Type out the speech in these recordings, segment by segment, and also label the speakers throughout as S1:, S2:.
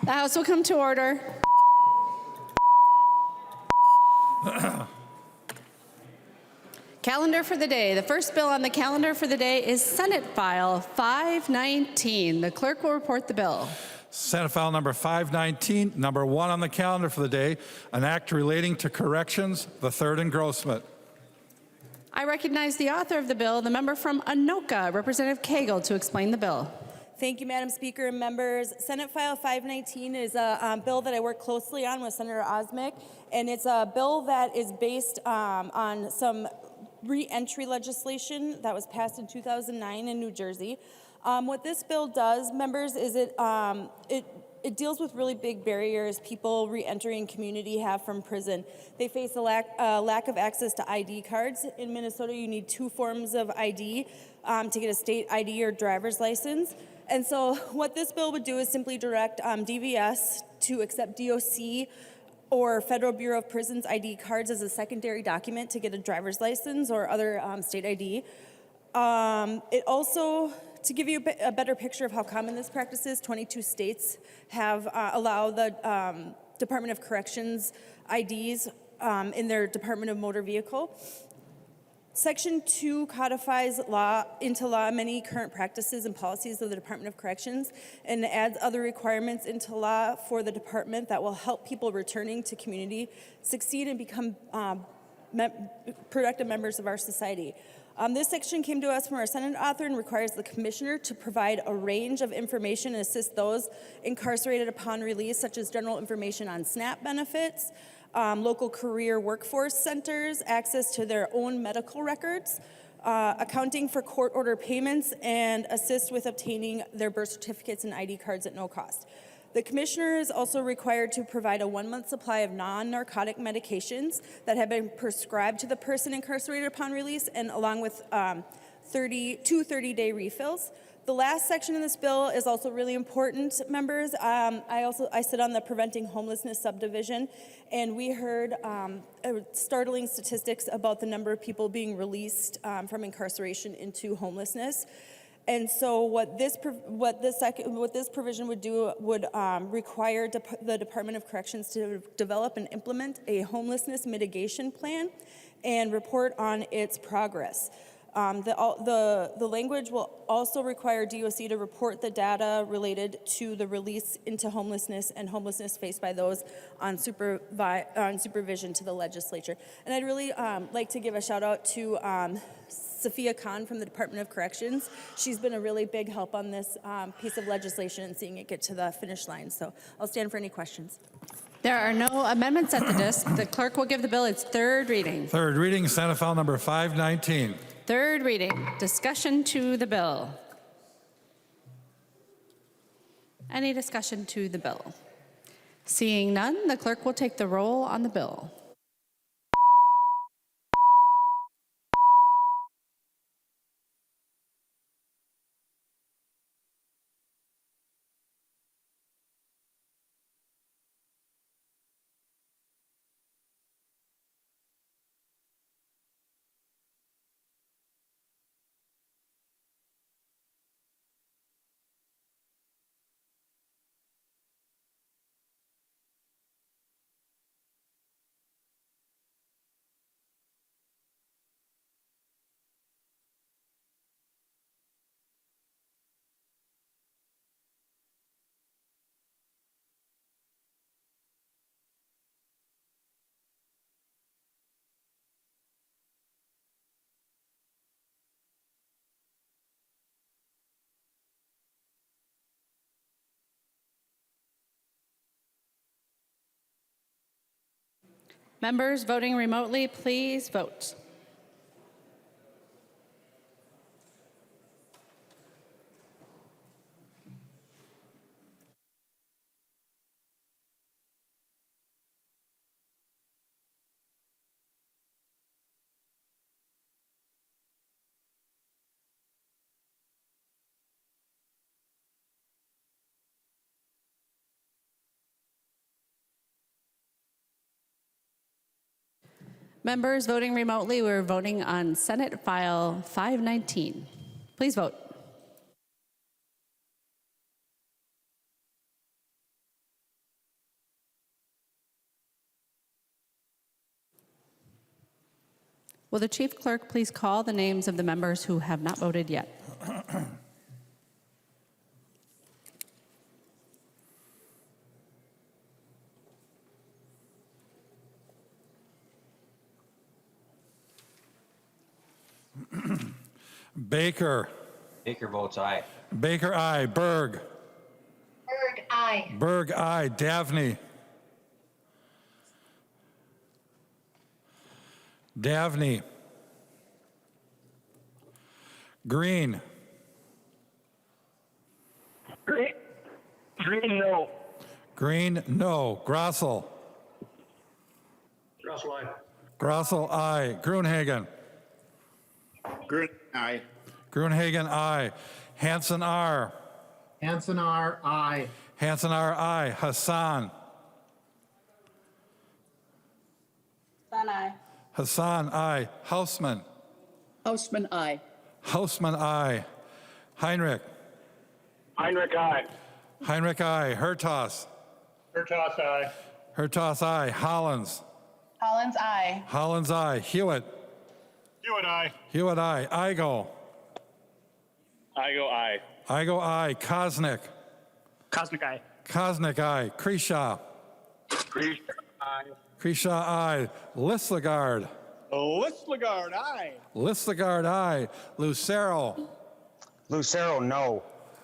S1: The House will come to order. Calendar for the day. The first bill on the calendar for the day is Senate File 519. The clerk will report the bill.
S2: Senate File number 519, number 1 on the calendar for the day, an act relating to corrections, the third engrossment.
S1: I recognize the author of the bill, the member from Anoka, Representative Koegel, to explain the bill.
S3: Thank you, Madam Speaker and members. Senate File 519 is a bill that I work closely on with Senator Osmick, and it's a bill that is based on some re-entry legislation that was passed in 2009 in New Jersey. What this bill does, members, is it deals with really big barriers people re-entering community have from prison. They face a lack of access to ID cards. In Minnesota, you need 2 forms of ID to get a state ID or driver's license. And so what this bill would do is simply direct DVS to accept DOC or Federal Bureau of Prisons ID cards as a secondary document to get a driver's license or other state ID. It also, to give you a better picture of how common this practice is, 22 states have allowed the Department of Corrections IDs in their Department of Motor Vehicle. Section 2 codifies into law many current practices and policies of the Department of Corrections and adds other requirements into law for the department that will help people returning to community succeed and become productive members of our society. This section came to us from our Senate author and requires the Commissioner to provide a range of information and assist those incarcerated upon release, such as general information on SNAP benefits, local career workforce centers, access to their own medical records, accounting for court order payments, and assist with obtaining their birth certificates and ID cards at no cost. The Commissioner is also required to provide a 1-month supply of non-narcotic medications that have been prescribed to the person incarcerated upon release, and along with 2 30-day refills. The last section in this bill is also really important, members. I sit on the Preventing Homelessness subdivision, and we heard startling statistics about the number of people being released from incarceration into homelessness. And so what this provision would do would require the Department of Corrections to develop and implement a homelessness mitigation plan and report on its progress. The language will also require DOC to report the data related to the release into homelessness and homelessness faced by those on supervision to the legislature. And I'd really like to give a shout out to Sophia Khan from the Department of Corrections. She's been a really big help on this piece of legislation and seeing it get to the finish line. So I'll stand for any questions.
S1: There are no amendments at the desk. The clerk will give the bill its third reading.
S2: Third reading, Senate File number 519.
S1: Third reading, discussion to the bill. Any discussion to the bill? Seeing none, the clerk will take the roll on the bill. Members voting remotely, please vote. Members voting remotely, we're voting on Senate File 519. Please vote. Will the chief clerk please call the names of the members who have not voted yet?
S2: Baker.
S4: Baker votes aye.
S2: Baker, aye. Berg.
S5: Berg, aye.
S2: Berg, aye. Davney. Davney. Green.
S6: Green, no.
S2: Green, no. Grossel.
S6: Russell, aye.
S2: Grossel, aye. Gruenhagen.
S6: Green, aye.
S2: Gruenhagen, aye. Hansen, R.
S7: Hansen R. Aye.
S2: Hansen, R, aye. Hassan.
S5: Hassan, aye.
S2: Hassan, aye. Hausman.
S8: Hausman, aye.
S2: Hausman, aye. Heinrich.
S6: Heinrich, aye.
S2: Heinrich, aye. Hertas.
S6: Hertas, aye.
S2: Hertas, aye. Hollins.
S5: Collins, aye.
S2: Hollins, aye. Hewitt.
S6: Hewitt, aye.
S2: Hewitt, aye. Igo.
S6: Igo, aye.
S2: Igo, aye. Kosnick.
S6: Kosnick, aye.
S2: Kosnick, aye. Kreshaw.
S6: Creed, aye.
S2: Kreshaw, aye. Listlegard.
S6: Listlegard, aye.
S2: Listlegard, aye. Lucero.
S4: Lucero, no.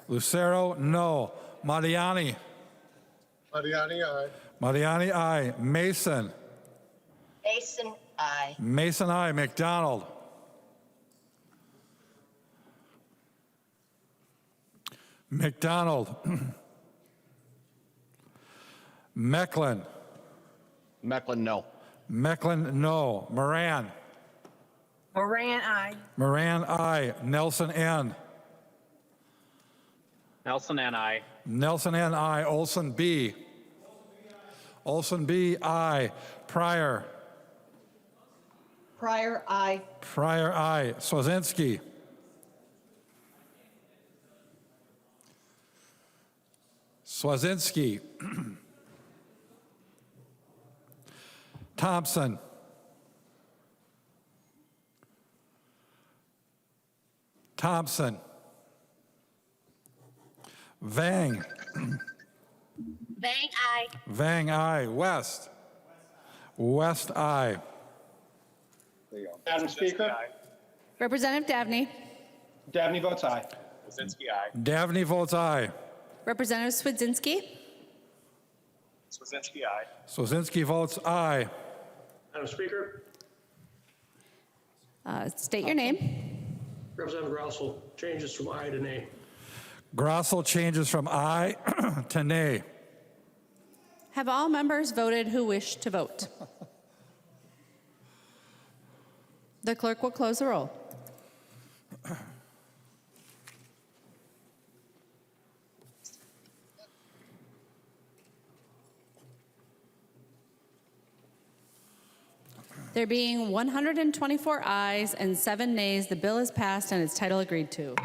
S2: Lucero, no. Mariani.
S6: Mariani, aye.
S2: Mariani, aye. Mason.
S5: Mason, aye.
S2: Mason, aye. McDonald. McDonald. Mecklin.
S4: Mecklin, no.
S2: Mecklin, no. Moran.
S5: Moran, aye.
S2: Moran, aye. Nelson, N.
S6: Nelson, and I.
S2: Nelson, N, aye. Olson, B. Olson, B, aye. Pryor.
S8: Pryor, aye.
S2: Pryor, aye. Swazinski. Swazinski. Thompson. Thompson. Vang.
S5: Bang, aye.
S2: Vang, aye. West. West, aye.
S6: Madam Speaker,
S1: Representative Davney.
S6: Dabney votes aye. Wazinski, aye.
S2: Davney votes aye.
S1: Representative Swedzinski.
S6: Wazinski, aye.
S2: Swazinski votes aye.
S6: Madam Speaker,
S1: State your name.
S6: Representative Russell changes from aye to nay.
S2: Grossel changes from aye to nay.
S1: Have all members voted who wish to vote? The clerk will close the roll. There being 124 ayes and 7 nays, the bill is passed and its title agreed to.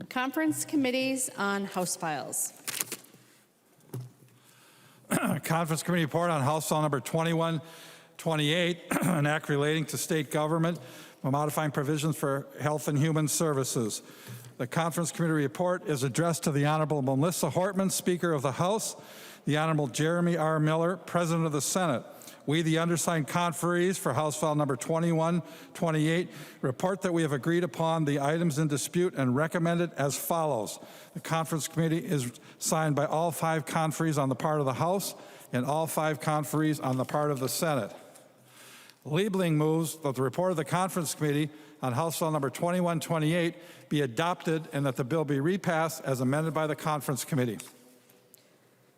S1: Conference committees on House files.
S2: Conference Committee report on House File number 2128, an act relating to state government, modifying provisions for health and human services. The Conference Committee report is addressed to the Honorable Melissa Hortman, Speaker of the House, the Honorable Jeremy R. Miller, President of the Senate. We, the undersigned conferees for House File number 2128, report that we have agreed upon the items in dispute and recommended as follows. The Conference Committee is signed by all 5 conferees on the part of the House and all 5 conferees on the part of the Senate. Liebling moves that the report of the Conference Committee on House File number 2128 be adopted and that the bill be repassed as amended by the Conference Committee.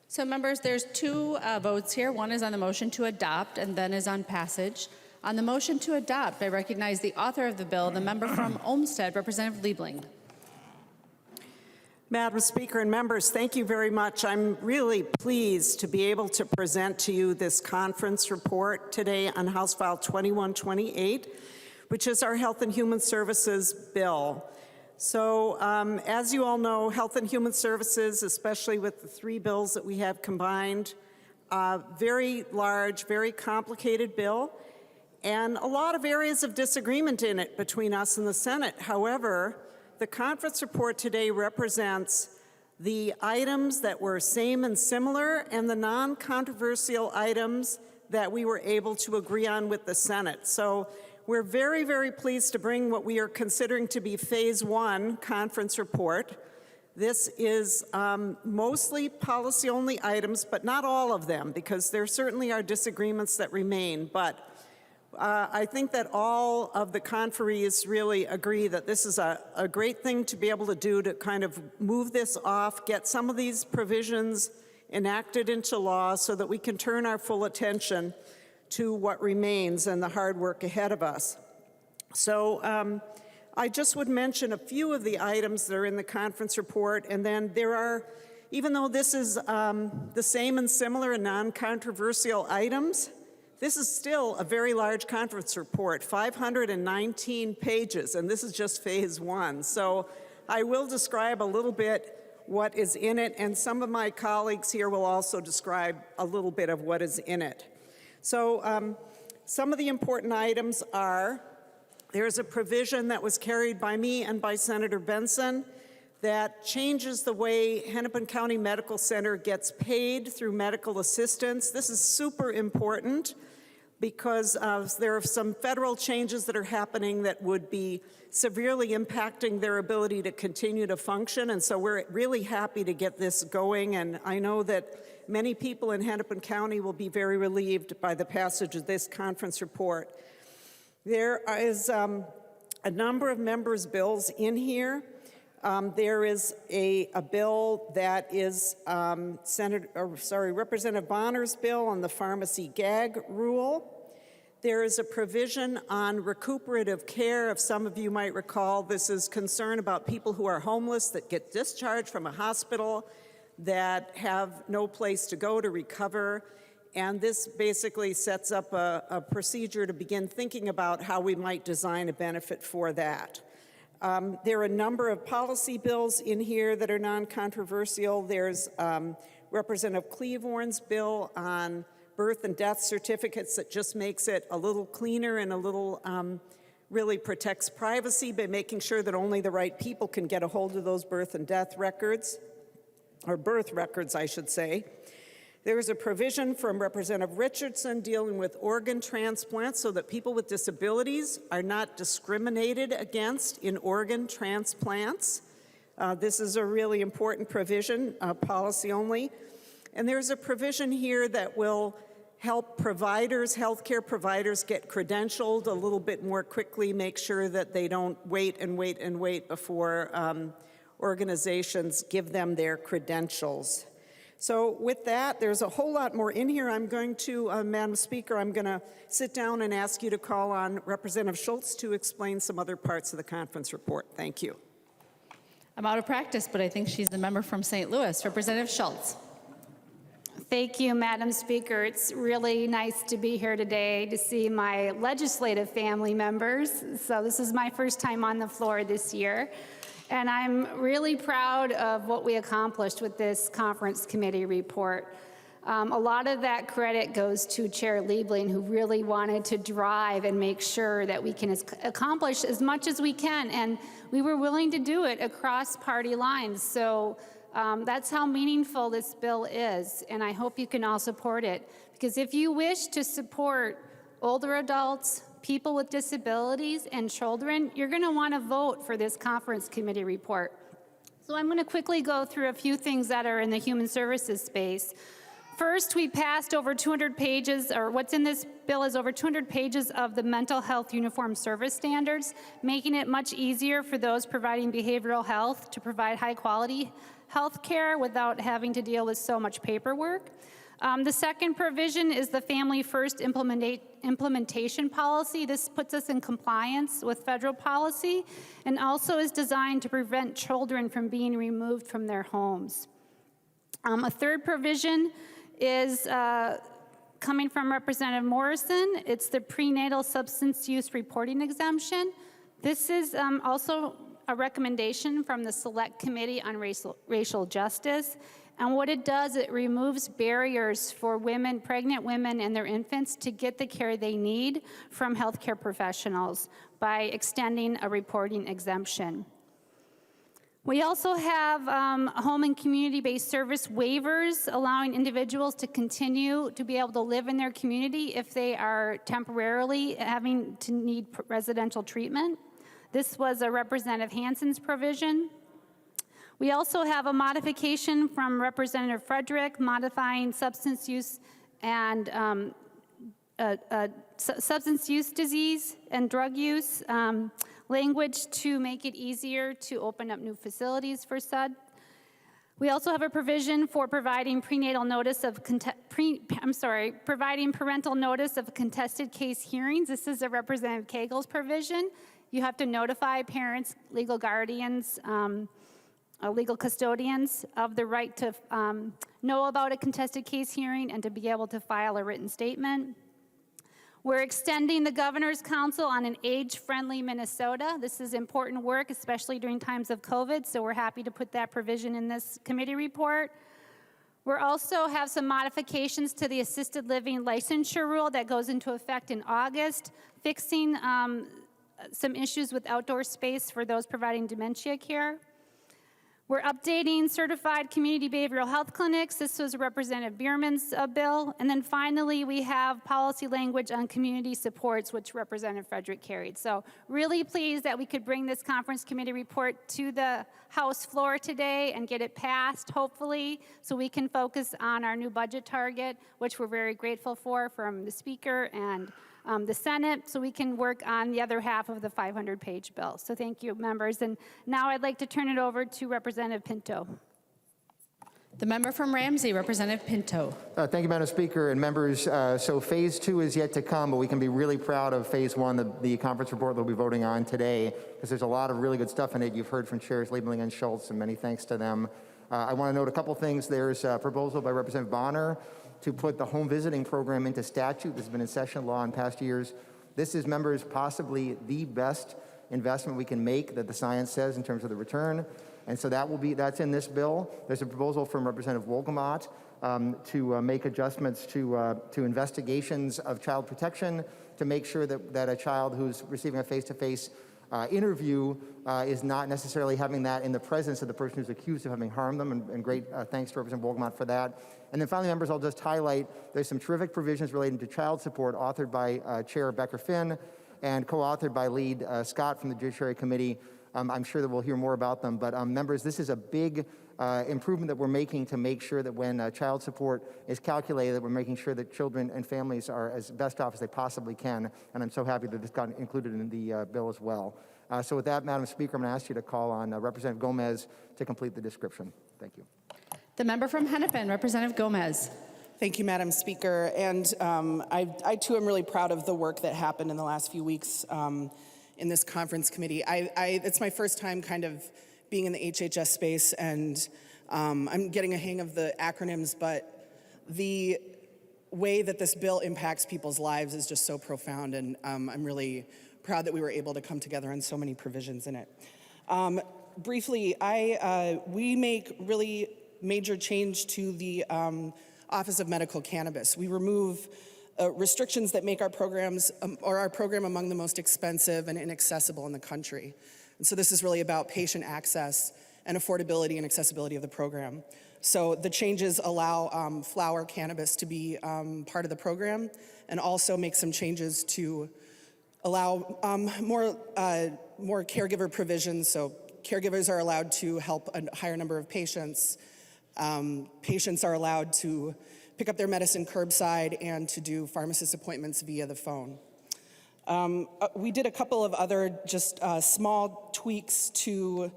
S1: So members, there's 2 votes here. One is on the motion to adopt and then is on passage. On the motion to adopt, I recognize the author of the bill, the member from Olmsted, Representative Liebling.
S9: Madam Speaker and members, thank you very much. I'm really pleased to be able to present to you this conference report today on House File 2128, which is our Health and Human Services bill. So as you all know, Health and Human Services, especially with the 3 bills that we have combined, very large, very complicated bill, and a lot of areas of disagreement in it between us and the Senate. However, the conference report today represents the items that were same and similar and the non-controversial items that we were able to agree on with the Senate. So we're very, very pleased to bring what we are considering to be Phase 1 conference report. This is mostly policy-only items, but not all of them, because there certainly are disagreements that remain. But I think that all of the conferees really agree that this is a great thing to be able to do to kind of move this off, get some of these provisions enacted into law so that we can turn our full attention to what remains and the hard work ahead of us. So I just would mention a few of the items that are in the conference report, and then there are, even though this is the same and similar and non-controversial items, this is still a very large conference report, 519 pages, and this is just Phase 1. So I will describe a little bit what is in it, and some of my colleagues here will also describe a little bit of what is in it. So some of the important items are, there's a provision that was carried by me and by Senator Benson that changes the way Hennepin County Medical Center gets paid through medical assistance. This is super important because there are some federal changes that are happening that would be severely impacting their ability to continue to function, and so we're really happy to get this going, and I know that many people in Hennepin County will be very relieved by the passage of this conference report. There is a number of members' bills in here. There is a bill that is Representative Bonner's bill on the pharmacy gag rule. There is a provision on recuperative care. If some of you might recall, this is concern about people who are homeless that get discharged from a hospital that have no place to go to recover. And this basically sets up a procedure to begin thinking about how we might design a benefit for that. There are a number of policy bills in here that are non-controversial. There's Representative Cleavorn's bill on birth and death certificates that just makes it a little cleaner and a little really protects privacy by making sure that only the right people can get a hold of those birth and death records, or birth records, I should say. There is a provision from Representative Richardson dealing with organ transplants so that people with disabilities are not discriminated against in organ transplants. This is a really important provision, policy only. And there's a provision here that will help providers, healthcare providers, get credentialed a little bit more quickly, make sure that they don't wait and wait and wait before organizations give them their credentials. So with that, there's a whole lot more in here. I'm going to, Madam Speaker, I'm going to sit down and ask you to call on Representative Schultz to explain some other parts of the conference report. Thank you.
S1: I'm out of practice, but I think she's the member from St. Louis. Representative Schultz.
S10: Thank you, Madam Speaker. It's really nice to be here today to see my legislative family members. So this is my first time on the floor this year. And I'm really proud of what we accomplished with this conference committee report. A lot of that credit goes to Chair Liebling, who really wanted to drive and make sure that we can accomplish as much as we can. And we were willing to do it across party lines. So that's how meaningful this bill is. And I hope you can all support it. Because if you wish to support older adults, people with disabilities, and children, you're going to want to vote for this conference committee report. So I'm going to quickly go through a few things that are in the human services space. First, we passed over 200 pages, or what's in this bill is over 200 pages of the mental health uniform service standards, making it much easier for those providing behavioral health to provide high quality health care without having to deal with so much paperwork. The second provision is the Family First implementation policy. This puts us in compliance with federal policy and also is designed to prevent children from being removed from their homes. A third provision is coming from Representative Morrison. It's the prenatal substance use reporting exemption. This is also a recommendation from the Select Committee on Racial Justice. And what it does, it removes barriers for women, pregnant women and their infants to get the care they need from healthcare professionals by extending a reporting exemption. We also have home and community-based service waivers, allowing individuals to continue to be able to live in their community if they are temporarily having to need residential treatment. This was a Representative Hansen's provision. We also have a modification from Representative Frederick modifying substance use and substance use disease and drug use language to make it easier to open up new facilities for SUD. We also have a provision for providing prenatal notice of providing parental notice of contested case hearings. This is a Representative Koegel's provision. You have to notify parents, legal guardians, legal custodians of the right to know about a contested case hearing and to be able to file a written statement. We're extending the Governor's Council on an age-friendly Minnesota. This is important work, especially during times of COVID, so we're happy to put that provision in this committee report. We also have some modifications to the assisted living licensure rule that goes into effect in August, fixing some issues with outdoor space for those providing dementia care. We're updating certified community behavioral health clinics. This was Representative Bierman's bill. And then finally, we have policy language on community supports, which Representative Frederick carried. So really pleased that we could bring this conference committee report to the House floor today and get it passed, hopefully, so we can focus on our new budget target, which we're very grateful for from the Speaker and the Senate, so we can work on the other half of the 500-page bill. So thank you, members. And now I'd like to turn it over to Representative Pinto.
S1: The member from Ramsey, Representative Pinto.
S11: Thank you, Madam Speaker and members. So phase 2 is yet to come, but we can be really proud of phase 1, the conference report that we'll be voting on today, because there's a lot of really good stuff in it. You've heard from Chairs Liebling and Schultz, and many thanks to them. I want to note a couple things. There's a proposal by Representative Bonner to put the home visiting program into statute. This has been in session law in past years. This is, members, possibly the best investment we can make that the science says in terms of the return. And so that's in this bill. There's a proposal from Representative Wolgamott to make adjustments to investigations of child protection to make sure that a child who's receiving a face-to-face interview is not necessarily having that in the presence of the person who's accused of having harmed them, and great thanks to Representative Wolgamott for that. And then finally, members, I'll just highlight there's some terrific provisions relating to child support authored by Chair Becker-Finn and co-authored by Lead Scott from the Judiciary Committee. I'm sure that we'll hear more about them, but members, this is a big improvement that we're making to make sure that when child support is calculated, that we're making sure that children and families are as best off as they possibly can, and I'm so happy that this got included in the bill as well. So with that, Madam Speaker, I'm going to ask you to call on Representative Gomez to complete the description. Thank you.
S1: The member from Hennepin, Representative Gomez.
S12: Thank you, Madam Speaker. And I too am really proud of the work that happened in the last few weeks in this conference committee. It's my first time kind of being in the HHS space, and I'm getting a hang of the acronyms, but the way that this bill impacts people's lives is just so profound, and I'm really proud that we were able to come together on so many provisions in it. Briefly, we make really major change to the Office of Medical Cannabis. We remove restrictions that make our programs or our program among the most expensive and inaccessible in the country. And so this is really about patient access and affordability and accessibility of the program. So the changes allow flower cannabis to be part of the program, and also make some changes to allow more caregiver provisions. So caregivers are allowed to help a higher number of patients. Patients are allowed to pick up their medicine curbside and to do pharmacist appointments via the phone. We did a couple of other just small tweaks to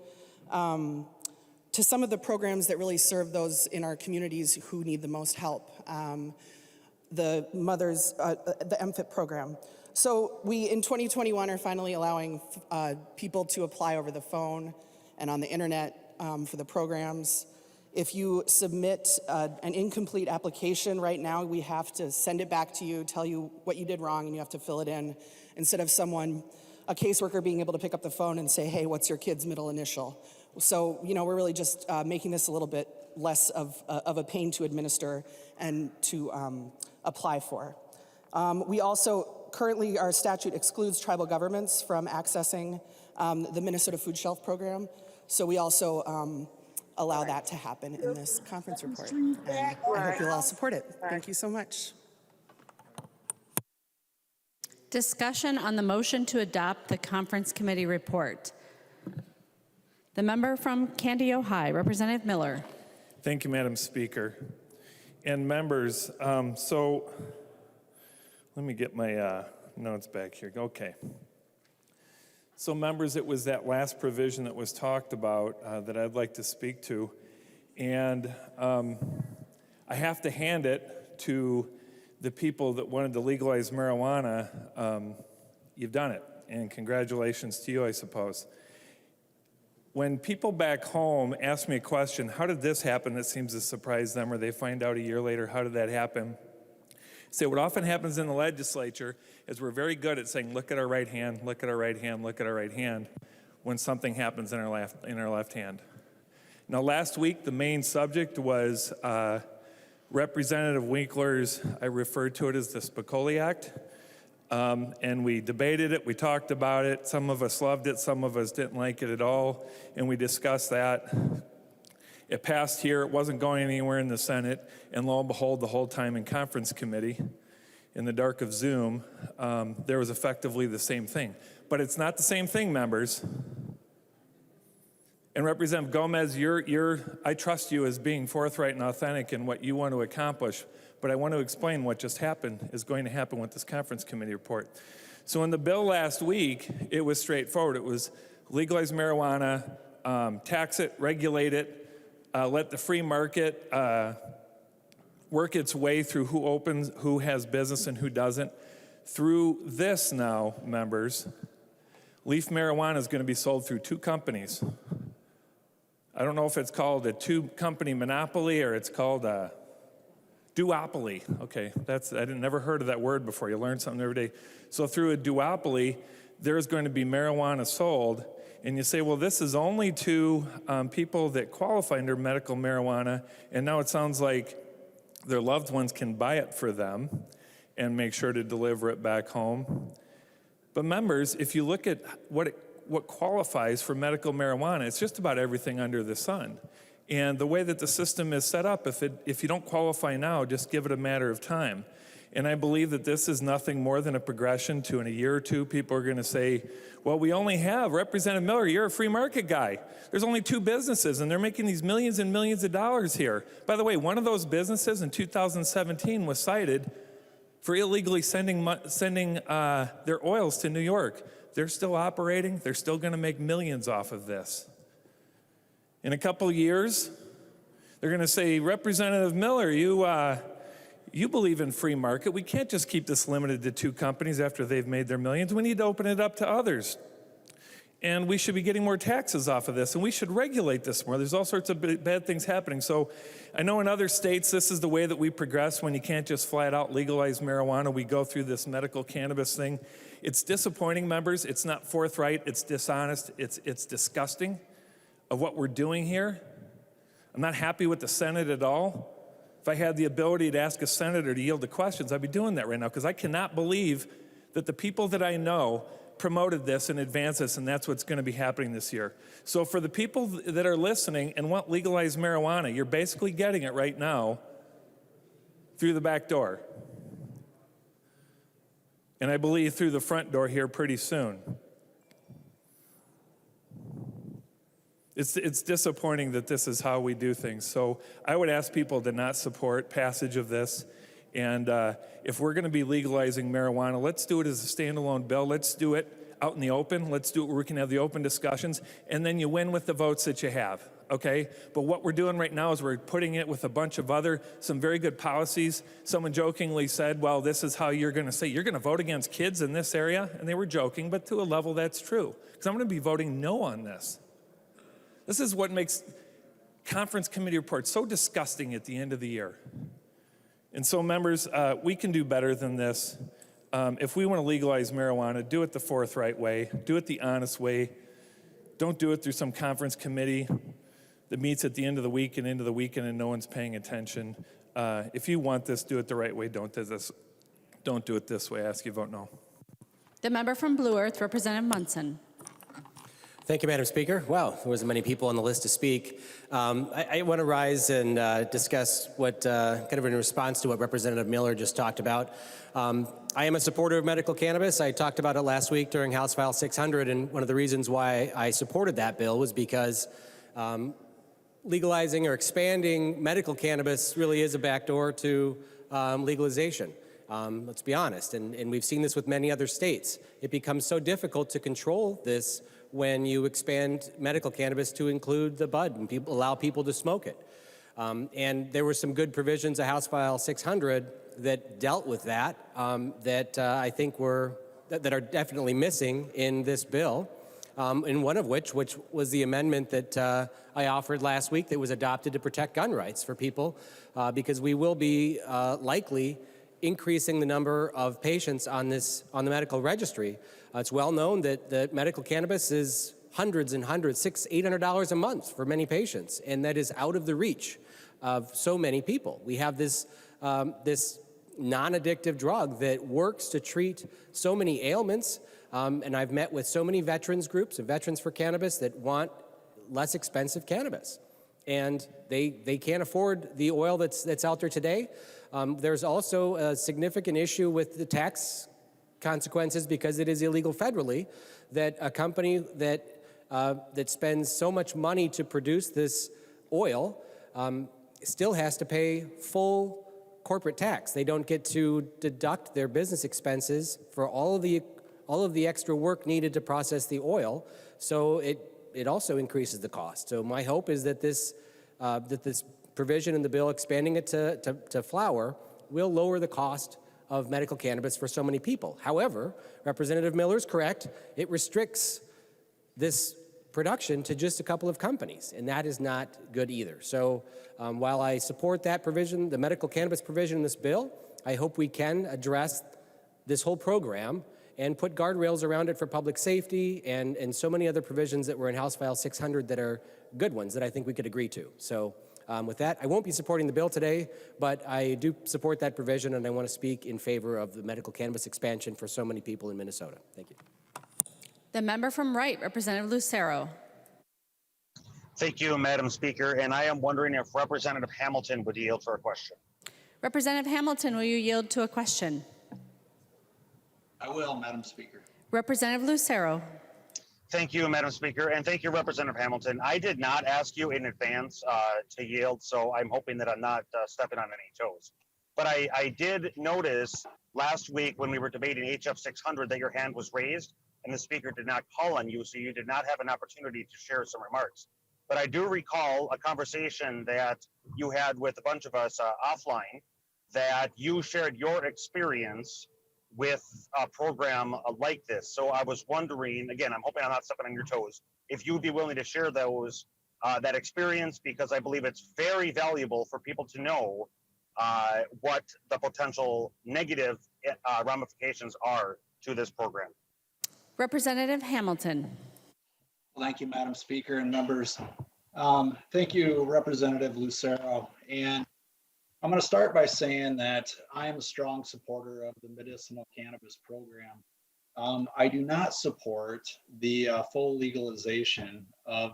S12: some of the programs that really serve those in our communities who need the most help. The mothers, the MFIT program. So we, in 2021, are finally allowing people to apply over the phone and on the internet for the programs. If you submit an incomplete application right now, we have to send it back to you, tell you what you did wrong, and you have to fill it in, instead of someone a caseworker being able to pick up the phone and say, hey, what's your kid's middle initial? So, we're really just making this a little bit less of a pain to administer and to apply for. We also, currently our statute excludes tribal governments from accessing the Minnesota Food Shelf Program. So we also allow that to happen in this conference report. And I hope you'll all support it. Thank you so much.
S1: Discussion on the motion to adopt the conference committee report. The member from Candio High, Representative Miller.
S13: Thank you, Madam Speaker. And members, so let me get my notes back here. Okay. So members, it was that last provision that was talked about that I'd like to speak to. And I have to hand it to the people that wanted to legalize marijuana. You've done it, and congratulations to you, I suppose. When people back home ask me a question, how did this happen, that seems to surprise them, or they find out a year later, how did that happen? So what often happens in the legislature is we're very good at saying, look at our right hand, look at our right hand, look at our right hand, when something happens in our left hand. Now, last week, the main subject was Representative Winkler's, I referred to it as the Spicoli Act, and we debated it, we talked about it, some of us loved it, some of us didn't like it at all, and we discussed that. It passed here, it wasn't going anywhere in the Senate, and lo and behold, the whole time in conference committee, in the dark of Zoom, there was effectively the same thing. But it's not the same thing, members. And Representative Gomez, I trust you as being forthright and authentic in what you want to accomplish, but I want to explain what just happened is going to happen with this conference committee report. So in the bill last week, it was straightforward. It was legalize marijuana, tax it, regulate it, let the free market work its way through who opens, who has business and who doesn't. Through this now, members, leaf marijuana is going to be sold through two companies. I don't know if it's called a two-company monopoly or it's called a duopoly. Okay, I never heard of that word before. You learn something every day. So through a duopoly, there's going to be marijuana sold. And you say, well, this is only to people that qualify under medical marijuana. And now it sounds like their loved ones can buy it for them and make sure to deliver it back home. But members, if you look at what qualifies for medical marijuana, it's just about everything under the sun. And the way that the system is set up, if you don't qualify now, just give it a matter of time. And I believe that this is nothing more than a progression to in a year or two, people are going to say, well, we only have, Representative Miller, you're a free market guy. There's only two businesses, and they're making these millions and millions of dollars here. By the way, one of those businesses in 2017 was cited for illegally sending their oils to New York. They're still operating. They're still going to make millions off of this. In a couple years, they're going to say, Representative Miller, you believe in free market. We can't just keep this limited to two companies after they've made their millions. We need to open it up to others. And we should be getting more taxes off of this, and we should regulate this more. There's all sorts of bad things happening. So I know in other states, this is the way that we progress when you can't just flat out legalize marijuana. We go through this medical cannabis thing. It's disappointing, members. It's not forthright. It's dishonest. It's disgusting of what we're doing here. I'm not happy with the Senate at all. If I had the ability to ask a senator to yield to questions, I'd be doing that right now, because I cannot believe that the people that I know promoted this and advanced this, and that's what's going to be happening this year. So for the people that are listening and want legalized marijuana, you're basically getting it right now through the back door. And I believe through the front door here pretty soon. It's disappointing that this is how we do things. So I would ask people to not support passage of this. And if we're going to be legalizing marijuana, let's do it as a standalone bill. Let's do it out in the open. Let's do it where we can have the open discussions. And then you win with the votes that you have, okay? But what we're doing right now is we're putting it with a bunch of some very good policies. Someone jokingly said, well, this is how you're going to say, you're going to vote against kids in this area? And they were joking, but to a level that's true. Because I'm going to be voting no on this. This is what makes conference committee reports so disgusting at the end of the year. And so, members, we can do better than this. If we want to legalize marijuana, do it the forthright way, do it the honest way. Don't do it through some conference committee that meets at the end of the week and into the weekend and no one's paying attention. If you want this, do it the right way. Don't do it this way. I ask you to vote no.
S1: The member from Blue Earth, Representative Munson.
S14: Thank you, Madam Speaker. Wow, there wasn't many people on the list to speak. I want to rise and discuss what, kind of in response to what Representative Miller just talked about. I am a supporter of medical cannabis. I talked about it last week during House File 600, and one of the reasons why I supported that bill was because legalizing or expanding medical cannabis really is a backdoor to legalization. Let's be honest, and we've seen this with many other states. It becomes so difficult to control this when you expand medical cannabis to include the bud and allow people to smoke it. And there were some good provisions of House File 600 that dealt with that, that I think that are definitely missing in this bill. And one of which was the amendment that I offered last week that was adopted to protect gun rights for people, because we will be likely increasing the number of patients on the medical registry. It's well known that medical cannabis is hundreds and hundreds, $600-800 a month for many patients, and that is out of the reach of so many people. We have this non-addictive drug that works to treat so many ailments, and I've met with so many veterans groups and Veterans for Cannabis that want less expensive cannabis, and they can't afford the oil that's out there today. There's also a significant issue with the tax consequences because it is illegal federally, that a company that spends so much money to produce this oil still has to pay full corporate tax. They don't get to deduct their business expenses for all of the extra work needed to process the oil, so it also increases the cost. So my hope is that this provision in the bill expanding it to flower will lower the cost of medical cannabis for so many people. However, Representative Miller is correct. It restricts this production to just a couple of companies, and that is not good either. So while I support that provision, the medical cannabis provision in this bill, I hope we can address this whole program and put guardrails around it for public safety and so many other provisions that were in House File 600 that are good ones that I think we could agree to. So with that, I won't be supporting the bill today, but I do support that provision, and I want to speak in favor of the medical cannabis expansion for so many people in Minnesota. Thank you.
S1: The member from Wright, Representative Lucero.
S4: Thank you, Madam Speaker. And I am wondering if Representative Hamilton would yield for a question.
S1: Representative Hamilton, will you yield to a question?
S6: I will, Madam Speaker.
S1: Representative Lucero.
S4: Thank you, Madam Speaker, and thank you, Representative Hamilton. I did not ask you in advance to yield, so I'm hoping that I'm not stepping on any toes. But I did notice last week when we were debating HF 600 that your hand was raised and the speaker did not call on you, so you did not have an opportunity to share some remarks. But I do recall a conversation that you had with a bunch of us offline, that you shared your experience with a program like this. So I was wondering, again, I'm hoping I'm not stepping on your toes, if you'd be willing to share that experience, because I believe it's very valuable for people to know what the potential negative ramifications are to this program.
S1: Representative Hamilton.
S6: Thank you, Madam Speaker and members. Thank you, Representative Lucero. And I'm going to start by saying that I am a strong supporter of the medicinal cannabis program. I do not support the full legalization of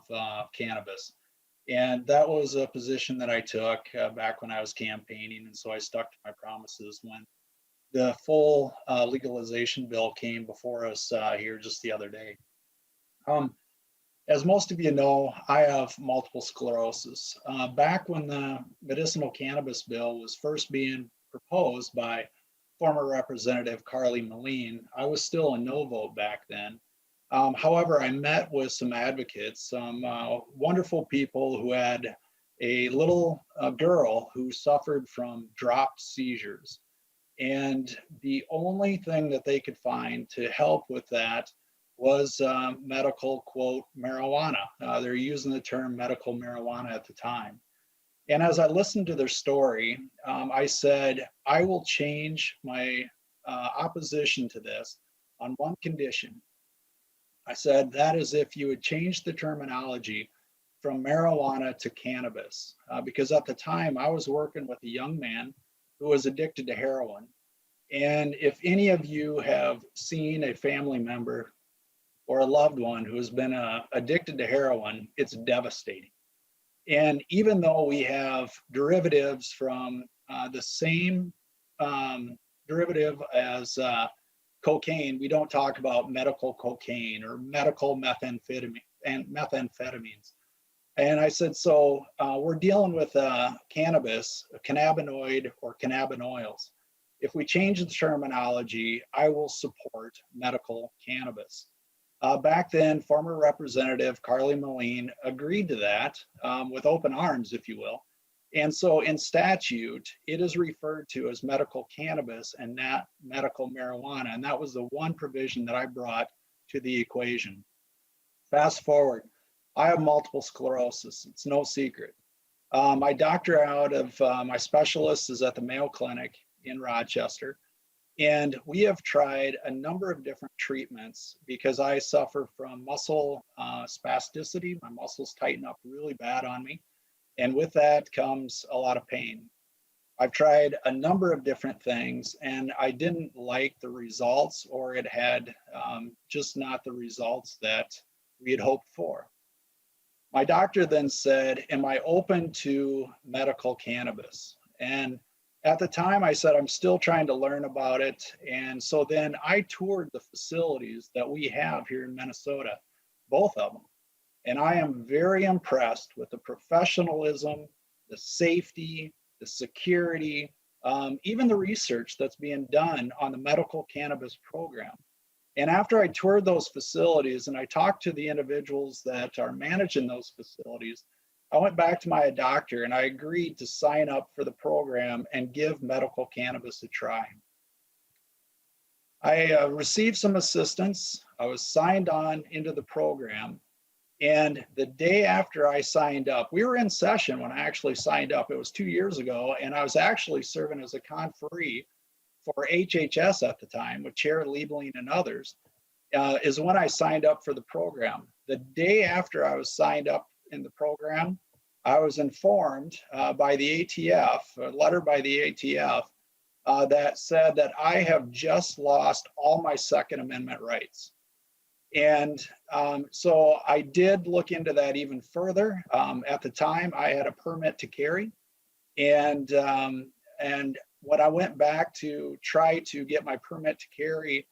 S6: cannabis. And that was a position that I took back when I was campaigning. And so I stuck to my promises when the full legalization bill came before us here just the other day. As most of you know, I have multiple sclerosis. Back when the medicinal cannabis bill was first being proposed by former Representative Carly Moline, I was still a no vote back then. However, I met with some advocates, some wonderful people who had a little girl who suffered from dropped seizures. And the only thing that they could find to help with that was medical, quote, marijuana. They're using the term medical marijuana at the time. And as I listened to their story, I said, I will change my opposition to this on one condition. I said, that is if you would change the terminology from marijuana to cannabis, because at the time I was working with a young man who was addicted to heroin. And if any of you have seen a family member or a loved one who has been addicted to heroin, it's devastating. And even though we have derivatives from the same derivative as cocaine, we don't talk about medical cocaine or medical methamphetamines. And I said, so we're dealing with cannabis, cannabinoid or cannabinoids. If we change the terminology, I will support medical cannabis. Back then, former Representative Carly Moline agreed to that with open arms, if you will. And so in statute, it is referred to as medical cannabis and not medical marijuana. And that was the one provision that I brought to the equation. Fast forward, I have multiple sclerosis. It's no secret. My doctor out of my specialist is at the Mayo Clinic in Rochester. And we have tried a number of different treatments because I suffer from muscle spasticity. My muscles tighten up really bad on me. And with that comes a lot of pain. I've tried a number of different things and I didn't like the results, or it had just not the results that we had hoped for. My doctor then said, am I open to medical cannabis? And at the time I said, I'm still trying to learn about it. And so then I toured the facilities that we have here in Minnesota, both of them. And I am very impressed with the professionalism, the safety, the security, even the research that's being done on the medical cannabis program. And after I toured those facilities and I talked to the individuals that are managing those facilities, I went back to my doctor and I agreed to sign up for the program and give medical cannabis a try. I received some assistance. I was signed on into the program. And the day after I signed up, we were in session when I actually signed up. It was 2 years ago. And I was actually serving as a conferee for HHS at the time with Chair Liebling and others, is when I signed up for the program. The day after I was signed up in the program, I was informed by the ATF, a letter by the ATF, that said that I have just lost all my Second Amendment rights. And so I did look into that even further. At the time, I had a permit to carry. And when I went back to try to get my permit to carry,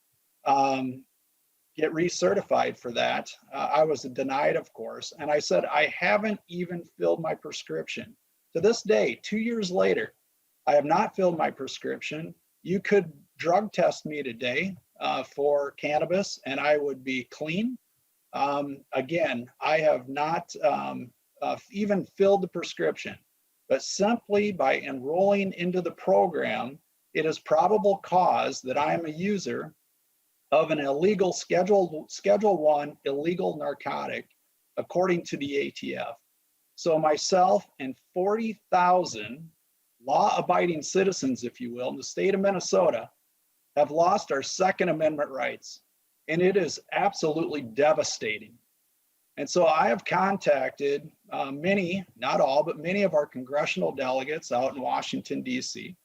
S6: get recertified for that, I was denied, of course. And I said, I haven't even filled my prescription. To this day, 2 years later, I have not filled my prescription. You could drug test me today for cannabis and I would be clean. Again, I have not even filled the prescription, but simply by enrolling into the program, it is probable cause that I am a user of an illegal Schedule I illegal narcotic, according to the ATF. So myself and 40,000 law-abiding citizens, if you will, in the state of Minnesota, have lost our Second Amendment rights. And it is absolutely devastating. And so I have contacted many, not all, but many of our congressional delegates out in Washington, D.C.,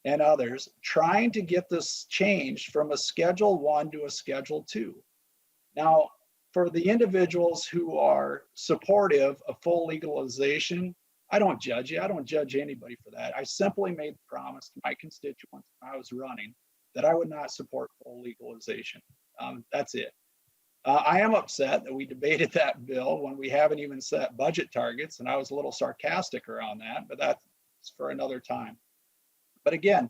S6: and others, trying to get this changed from a Schedule I to a Schedule II. Now, for the individuals who are supportive of full legalization, I don't judge you. I don't judge anybody for that. I simply made the promise to my constituents when I was running that I would not support full legalization. That's it. I am upset that we debated that bill when we haven't even set budget targets, and I was a little sarcastic around that, but that's for another time. But again,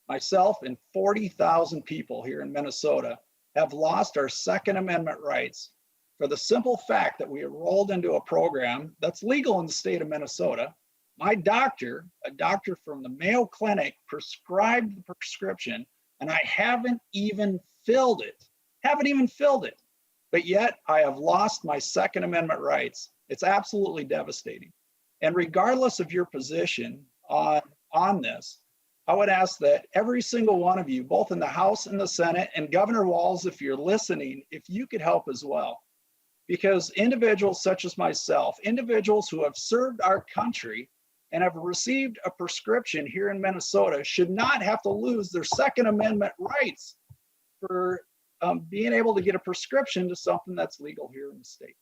S6: myself and 40,000 people here in Minnesota have lost our Second Amendment rights for the simple fact that we enrolled into a program that's legal in the state of Minnesota. My doctor, a doctor from the Mayo Clinic, prescribed the prescription, and I haven't even filled it. But yet I have lost my Second Amendment rights. It's absolutely devastating. And regardless of your position on this, I would ask that every single one of you, both in the House and the Senate, and Governor Walz, if you're listening, if you could help as well. Because individuals such as myself, individuals who have served our country and have received a prescription here in Minnesota should not have to lose their Second Amendment rights for being able to get a prescription to something that's legal here in the state.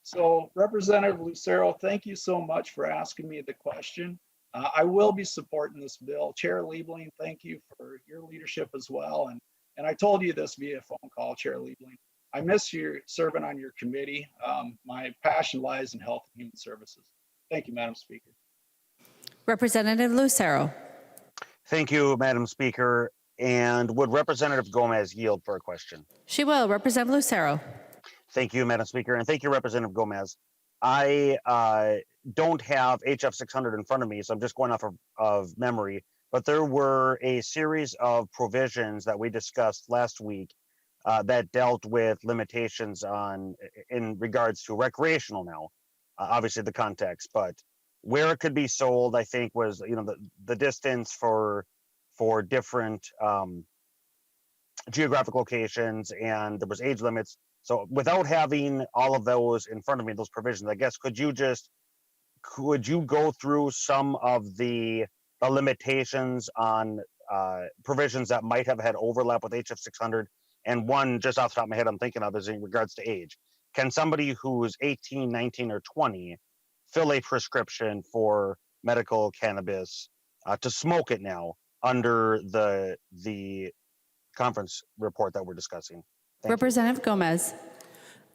S6: So Representative Lucero, thank you so much for asking me the question. I will be supporting this bill. Chair Liebling, thank you for your leadership as well. And I told you this via phone call, Chair Liebling. I miss you serving on your committee. My passion lies in health and human services. Thank you, Madam Speaker.
S1: Representative Lucero.
S4: Thank you, Madam Speaker. And would Representative Gomez yield for a question?
S1: She will. Representative Lucero.
S4: Thank you, Madam Speaker, and thank you, Representative Gomez. I don't have HF 600 in front of me, so I'm just going off of memory, but there were a series of provisions that we discussed last week that dealt with limitations in regards to recreational now, obviously the context, but where it could be sold, I think was, the distance for different geographic locations, and there was age limits. So without having all of those in front of me, those provisions, I guess, could you go through some of the limitations on provisions that might have had overlap with HF 600? And one, just off the top of my head, I'm thinking of is in regards to age. Can somebody who's 18, 19, or 20 fill a prescription for medical cannabis to smoke it now under the conference report that we're discussing?
S1: Representative Gomez.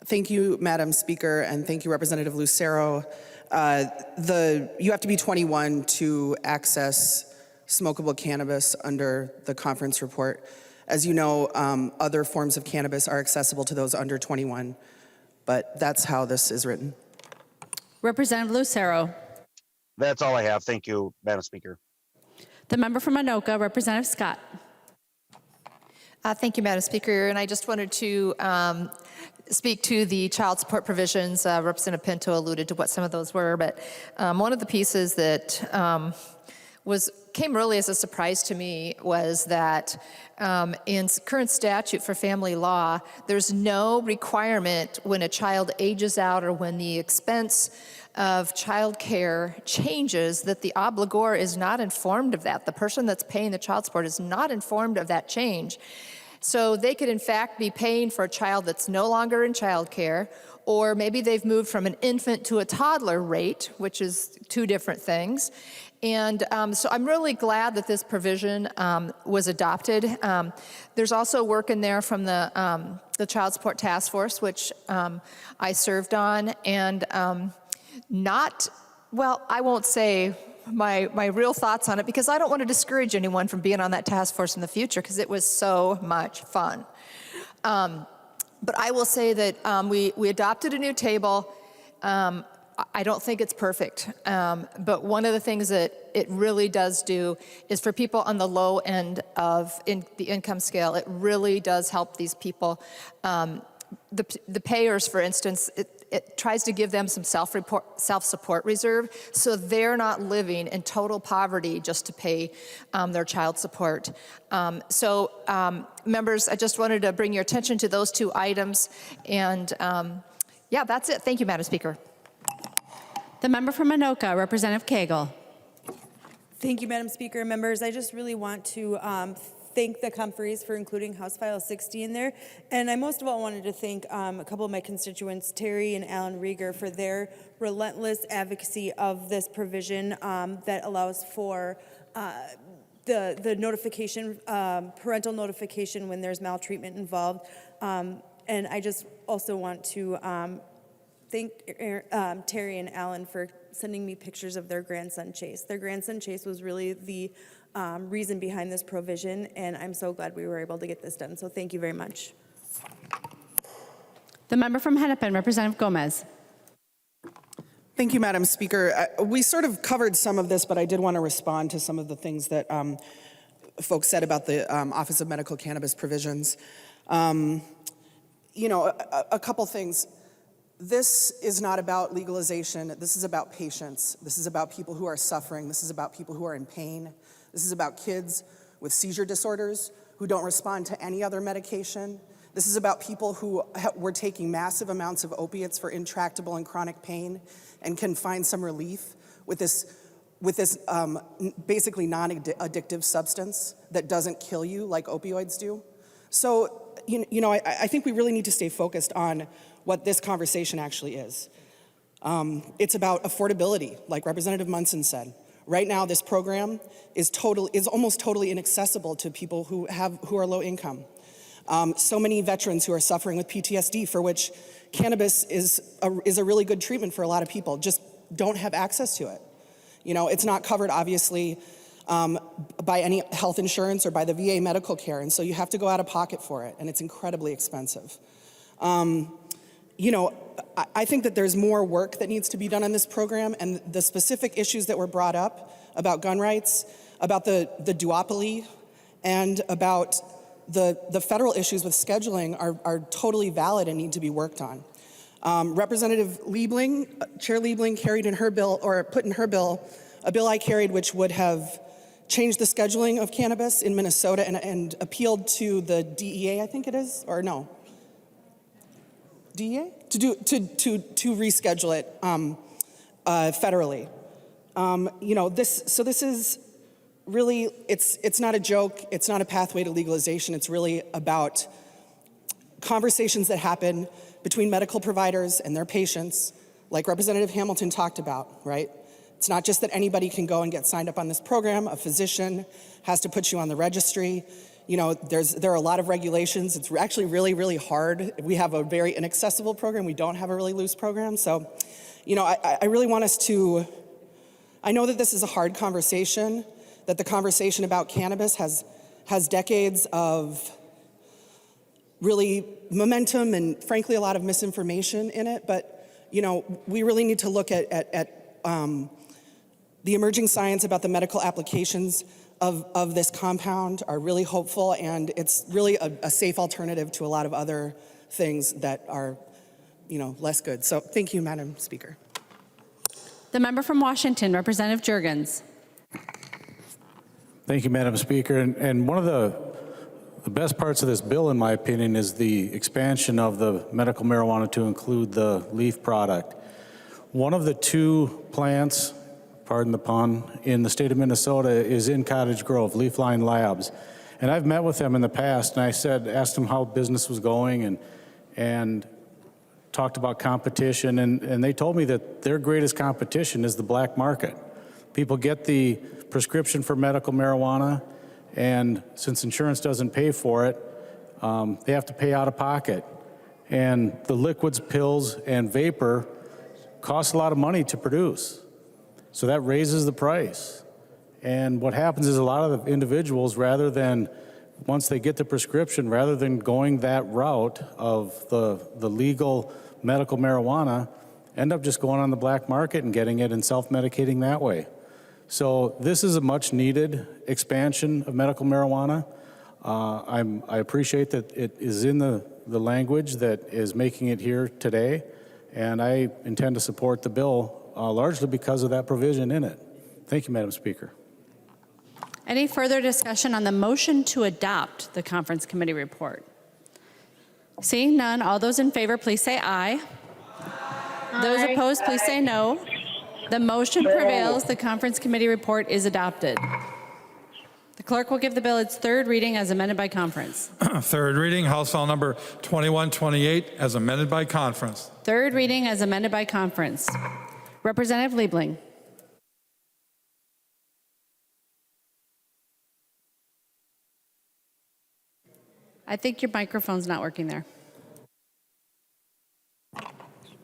S12: Thank you, Madam Speaker, and thank you, Representative Lucero. You have to be 21 to access smokable cannabis under the conference report. As you know, other forms of cannabis are accessible to those under 21, but that's how this is written.
S1: Representative Lucero.
S4: That's all I have. Thank you, Madam Speaker.
S1: The member from Anoka, Representative Scott.
S15: Thank you, Madam Speaker. And I just wanted to speak to the child support provisions. Representative Pinto alluded to what some of those were, but one of the pieces that came really as a surprise to me was that in current statute for family law, there's no requirement when a child ages out or when the expense of child care changes that the obligor is not informed of that. The person that's paying the child support is not informed of that change. So they could in fact be paying for a child that's no longer in child care, or maybe they've moved from an infant to a toddler rate, which is two different things. And so I'm really glad that this provision was adopted. There's also work in there from the Child Support Task Force, which I served on, and I won't say my real thoughts on it because I don't want to discourage anyone from being on that task force in the future because it was so much fun. But I will say that we adopted a new table. I don't think it's perfect, but one of the things that it really does do is for people on the low end of the income scale, it really does help these people. The payers, for instance, it tries to give them some self-support reserve so they're not living in total poverty just to pay their child support. Members, I just wanted to bring your attention to those two items, and yeah, that's it. Thank you, Madam Speaker.
S1: The member from Anoka, Representative Koegel.
S3: Thank you, Madam Speaker. Members, I just really want to thank the conferees for including House File 60 in there. And I most of all wanted to thank a couple of my constituents, Terry and Alan Rieger, for their relentless advocacy of this provision that allows for the notification, parental notification when there's maltreatment involved. And I just also want to thank Terry and Alan for sending me pictures of their grandson, Chase. Their grandson, Chase, was really the reason behind this provision, and I'm so glad we were able to get this done. So thank you very much.
S1: The member from Hennepin, Representative Gomez.
S12: Thank you, Madam Speaker. We sort of covered some of this, but I did want to respond to some of the things that folks said about the Office of Medical Cannabis provisions. A couple things. This is not about legalization. This is about patients. This is about people who are suffering. This is about people who are in pain. This is about kids with seizure disorders who don't respond to any other medication. This is about people who were taking massive amounts of opiates for intractable and chronic pain and can find some relief with this basically non-addictive substance that doesn't kill you like opioids do. So, I think we really need to stay focused on what this conversation actually is. It's about affordability, like Representative Munson said. Right now, this program is almost totally inaccessible to people who are low income. So many veterans who are suffering with PTSD, for which cannabis is a really good treatment for a lot of people, just don't have access to it. It's not covered, obviously, by any health insurance or by the VA medical care, and so you have to go out of pocket for it, and it's incredibly expensive. I think that there's more work that needs to be done on this program, and the specific issues that were brought up about gun rights, about the duopoly, and about the federal issues with scheduling are totally valid and need to be worked on. Representative Liebling, Chair Liebling carried in her bill, or put in her bill, a bill I carried which would have changed the scheduling of cannabis in Minnesota and appealed to the DEA, I think it is, or no? DEA? To reschedule it federally. This is really, it's not a joke, it's not a pathway to legalization, it's really about conversations that happen between medical providers and their patients, like Representative Hamilton talked about, right? It's not just that anybody can go and get signed up on this program. A physician has to put you on the registry. There are a lot of regulations. It's actually really, really hard. We have a very inaccessible program. We don't have a really loose program. So, I really want us to, I know that this is a hard conversation, that the conversation about cannabis has decades of really momentum and frankly a lot of misinformation in it, but we really need to look at the emerging science about the medical applications of this compound are really hopeful, and it's really a safe alternative to a lot of other things that are less good. So thank you, Madam Speaker.
S1: The member from Washington, Representative Jurgens.
S16: Thank you, Madam Speaker. And one of the best parts of this bill, in my opinion, is the expansion of the medical marijuana to include the leaf product. One of the two plants, pardon the pun, in the state of Minnesota is in Cottage Grove, Leafline Labs. And I've met with them in the past, and asked them how business was going and talked about competition, and they told me that their greatest competition is the black market. People get the prescription for medical marijuana, and since insurance doesn't pay for it, they have to pay out of pocket. And the liquids, pills, and vapor cost a lot of money to produce. So that raises the price. And what happens is a lot of the individuals, once they get the prescription, rather than going that route of the legal medical marijuana, end up just going on the black market and getting it and self-medicating that way. So this is a much needed expansion of medical marijuana. I appreciate that it is in the language that is making it here today, and I intend to support the bill largely because of that provision in it. Thank you, Madam Speaker.
S1: Any further discussion on the motion to adopt the conference committee report? Seeing none, all those in favor, please say aye. Aye. Those opposed, please say no. The motion prevails. The conference committee report is adopted. The clerk will give the bill its third reading as amended by conference.
S2: Third reading, House File Number 2128, as amended by conference.
S1: Third reading as amended by conference. Representative Liebling. I think your microphone's not working there.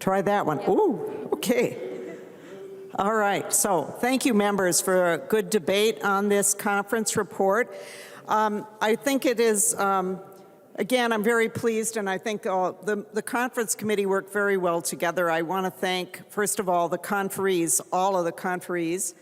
S9: Try that one. Ooh, okay. All right, so thank you, members, for a good debate on this conference report. I think it is, again, I'm very pleased, and I think the conference committee worked very well together. I want to thank, first of all, the conferees, all of the conferees.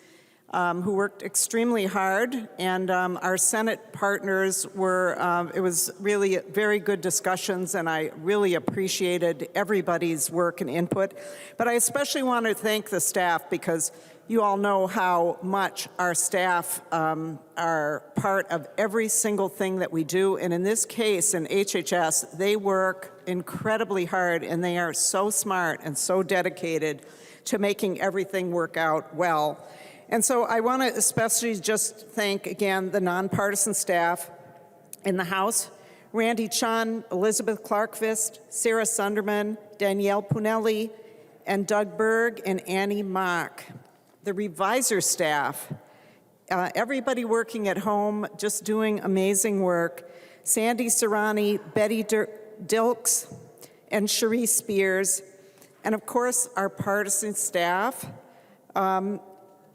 S9: who worked extremely hard, and our Senate partners were, it was really very good discussions, and I really appreciated everybody's work and input. But I especially want to thank the staff, because you all know how much our staff are part of every single thing that we do. And in this case, in HHS, they work incredibly hard, and they are so smart and so dedicated to making everything work out well. And so I want to especially just thank, again, the nonpartisan staff in the House, Randy Chun, Elizabeth Clarkvist, Sarah Sunderman, Danielle Punelli, and Doug Berg and Annie Mock. The revisor staff, everybody working at home, just doing amazing work. Sandy Serrani, Betty Dilks, and Cherie Spears. And of course, our partisan staff.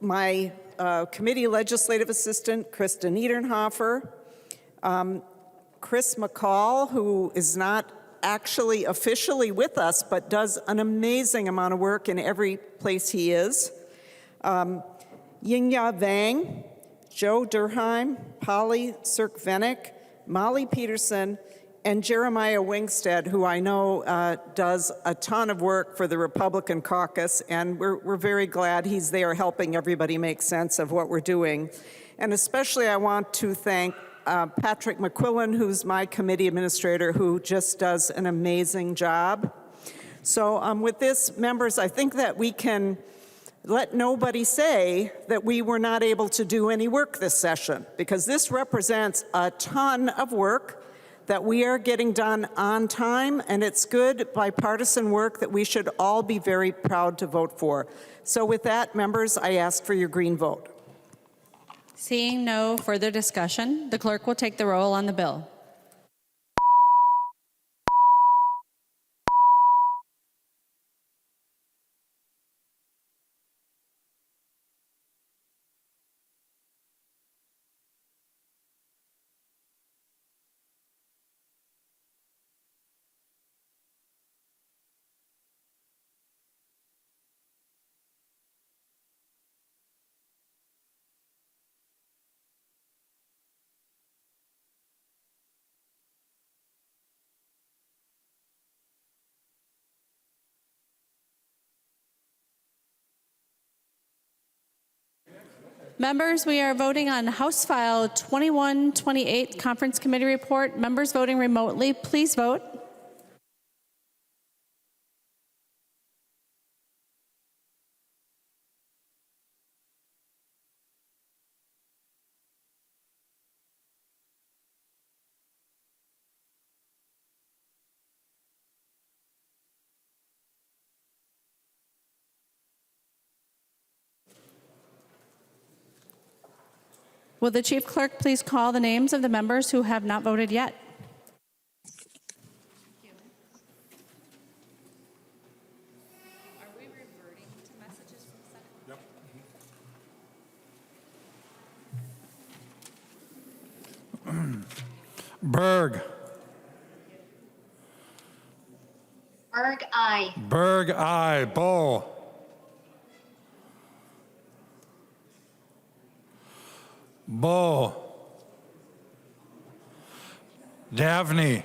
S9: My committee legislative assistant, Krista Niedernhofer. Chris McCall, who is not actually officially with us, but does an amazing amount of work in every place he is. Yingya Vang, Joe Durheim, Polly Sirk-Venick, Molly Peterson, and Jeremiah Wingstead, who I know does a ton of work for the Republican caucus, and we're very glad he's there helping everybody make sense of what we're doing. And especially I want to thank Patrick McQuillan, who's my committee administrator, who just does an amazing job. So with this, members, I think that we can let nobody say that we were not able to do any work this session, because this represents a ton of work that we are getting done on time, and it's good bipartisan work that we should all be very proud to vote for. So with that, members, I ask for your green vote.
S1: Seeing no further discussion, the clerk will take the roll on the bill. Members, we are voting on House File 2128, Conference Committee Report. Members voting remotely, please vote. Will the Chief Clerk please call the names of the members who have not voted yet? Are we reverting to messages from the Senate? Yep.
S2: Berg.
S5: Berg, aye.
S2: Berg, aye. Bo. Bo. Davney.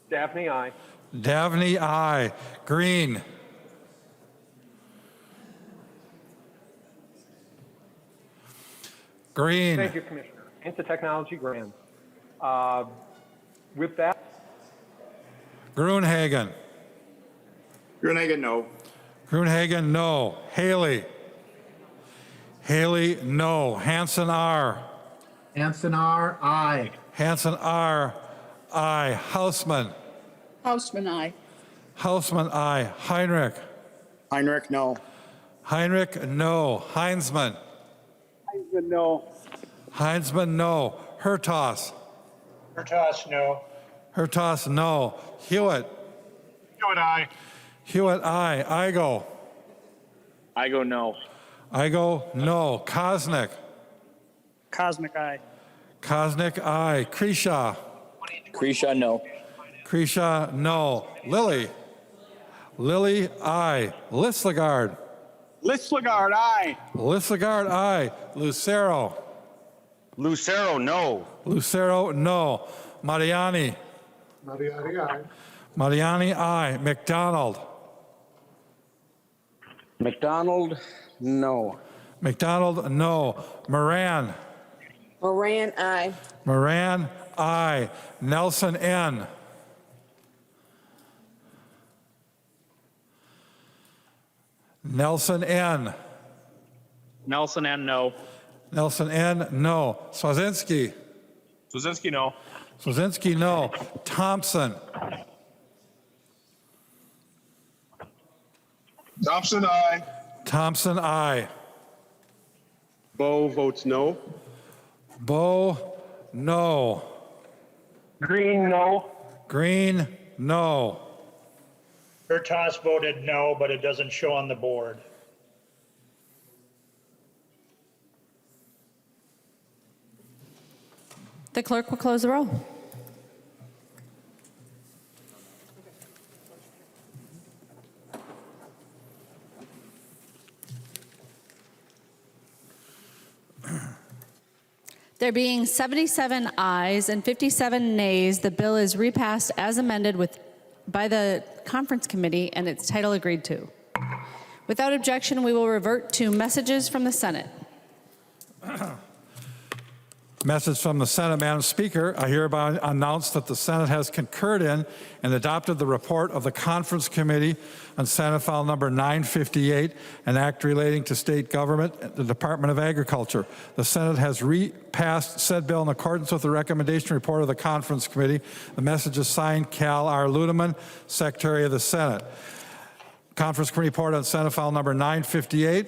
S17: Daphne, aye.
S2: Davney, aye. Green. Green.
S17: Thank you, Commissioner. Into technology grants. With that,
S2: Gruenhagen.
S18: Gruenhagen, no.
S2: Gruenhagen, no. Haley. Haley, no. Hanson, R.
S7: Hanson R, aye.
S2: Hanson, R. Aye. Hausman.
S8: Hausman, aye.
S2: Hausman, aye. Heinrich.
S18: Heinrich, no.
S2: Heinrich, no. Heinzman.
S17: Heisman, no.
S2: Heinzman, no. Hertas.
S17: Hertas, no.
S2: Hertas, no. Hewitt.
S17: Hewitt, aye.
S2: Hewitt, aye. Igo.
S18: Igo, no.
S2: Igo, no. Kosnick.
S17: Cosmic, aye.
S2: Kosnick, aye. Kresha.
S18: Kresha, no.
S2: Kresha, no. Lilly. Lilly, aye. Listlegard.
S17: Liebling, aye.
S2: Lissagard, aye. Lucero.
S4: Lucero, no.
S2: Lucero, no. Mariani.
S17: Mariani, aye.
S2: Mariani, aye. McDonald.
S18: McDonald, no.
S2: McDonald, no. Moran.
S8: Moran, I.
S2: Moran, aye. Nelson, N. Nelson, N.
S18: Nelson and no.
S2: Nelson, N. No. Swazinski.
S18: Swazinski, no.
S2: Swazinski, no. Thompson.
S17: Thompson, aye.
S2: Thompson, aye.
S17: Bo votes no.
S2: Bo, no.
S17: Green, no.
S2: Green, no.
S17: Hertas voted no, but it doesn't show on the board.
S1: The clerk will close the roll. There being 77 ayes and 57 nays, the bill is repassed as amended by the conference committee and its title agreed to. Without objection, we will revert to messages from the Senate.
S2: Message from the Senate, Madam Speaker. I hereby announce that the Senate has concurred in and adopted the report of the Conference Committee on Senate File Number 958, an act relating to state government, the Department of Agriculture. The Senate has repassed said bill in accordance with the recommendation report of the Conference Committee. The message is signed Cal R. Ludeman, Secretary of the Senate. Conference Committee report on Senate File Number 958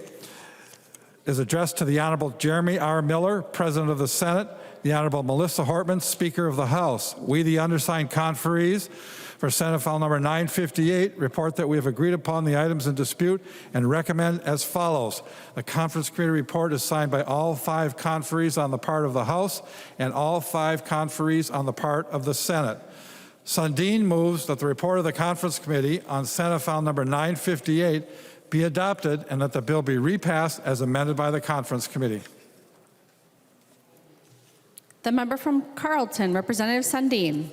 S2: is addressed to the Honorable Jeremy R. Miller, President of the Senate, the Honorable Melissa Hortman, Speaker of the House. We, the undersigned conferees for Senate File Number 958, report that we have agreed upon the items in dispute and recommend as follows. The Conference Committee report is signed by all 5 conferees on the part of the House and all 5 conferees on the part of the Senate. Sundin moves that the report of the Conference Committee on Senate File Number 958 be adopted and that the bill be repassed as amended by the Conference Committee.
S1: The member from Carlton, Representative Sundin.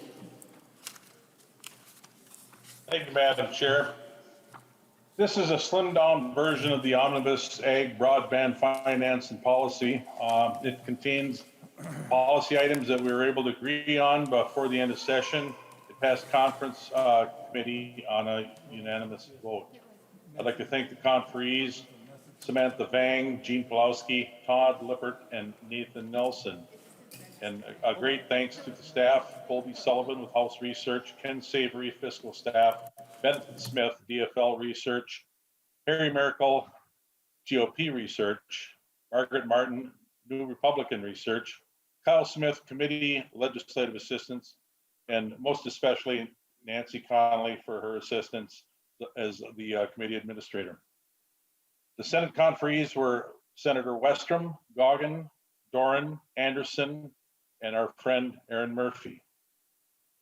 S19: Thank you, Madam Chair. This is a slimmed down version of the Omnibus Ag Broadband Finance and Policy. It contains policy items that we were able to agree on before the end of session. It passed Conference Committee on a unanimous vote. I'd like to thank the conferees, Samantha Vang, Jean Pulowski, Todd Lippert, and Nathan Nelson. And a great thanks to the staff, Colby Sullivan with House Research, Ken Savory, Fiscal Staff, Benson Smith, DFL Research, Harry Merkel, GOP Research, Margaret Martin, New Republican Research, Kyle Smith, Committee Legislative Assistance, and most especially Nancy Connolly for her assistance as the committee administrator. The Senate conferees were Senator Westrom, Goggin, Doran, Anderson, and our friend Aaron Murphy.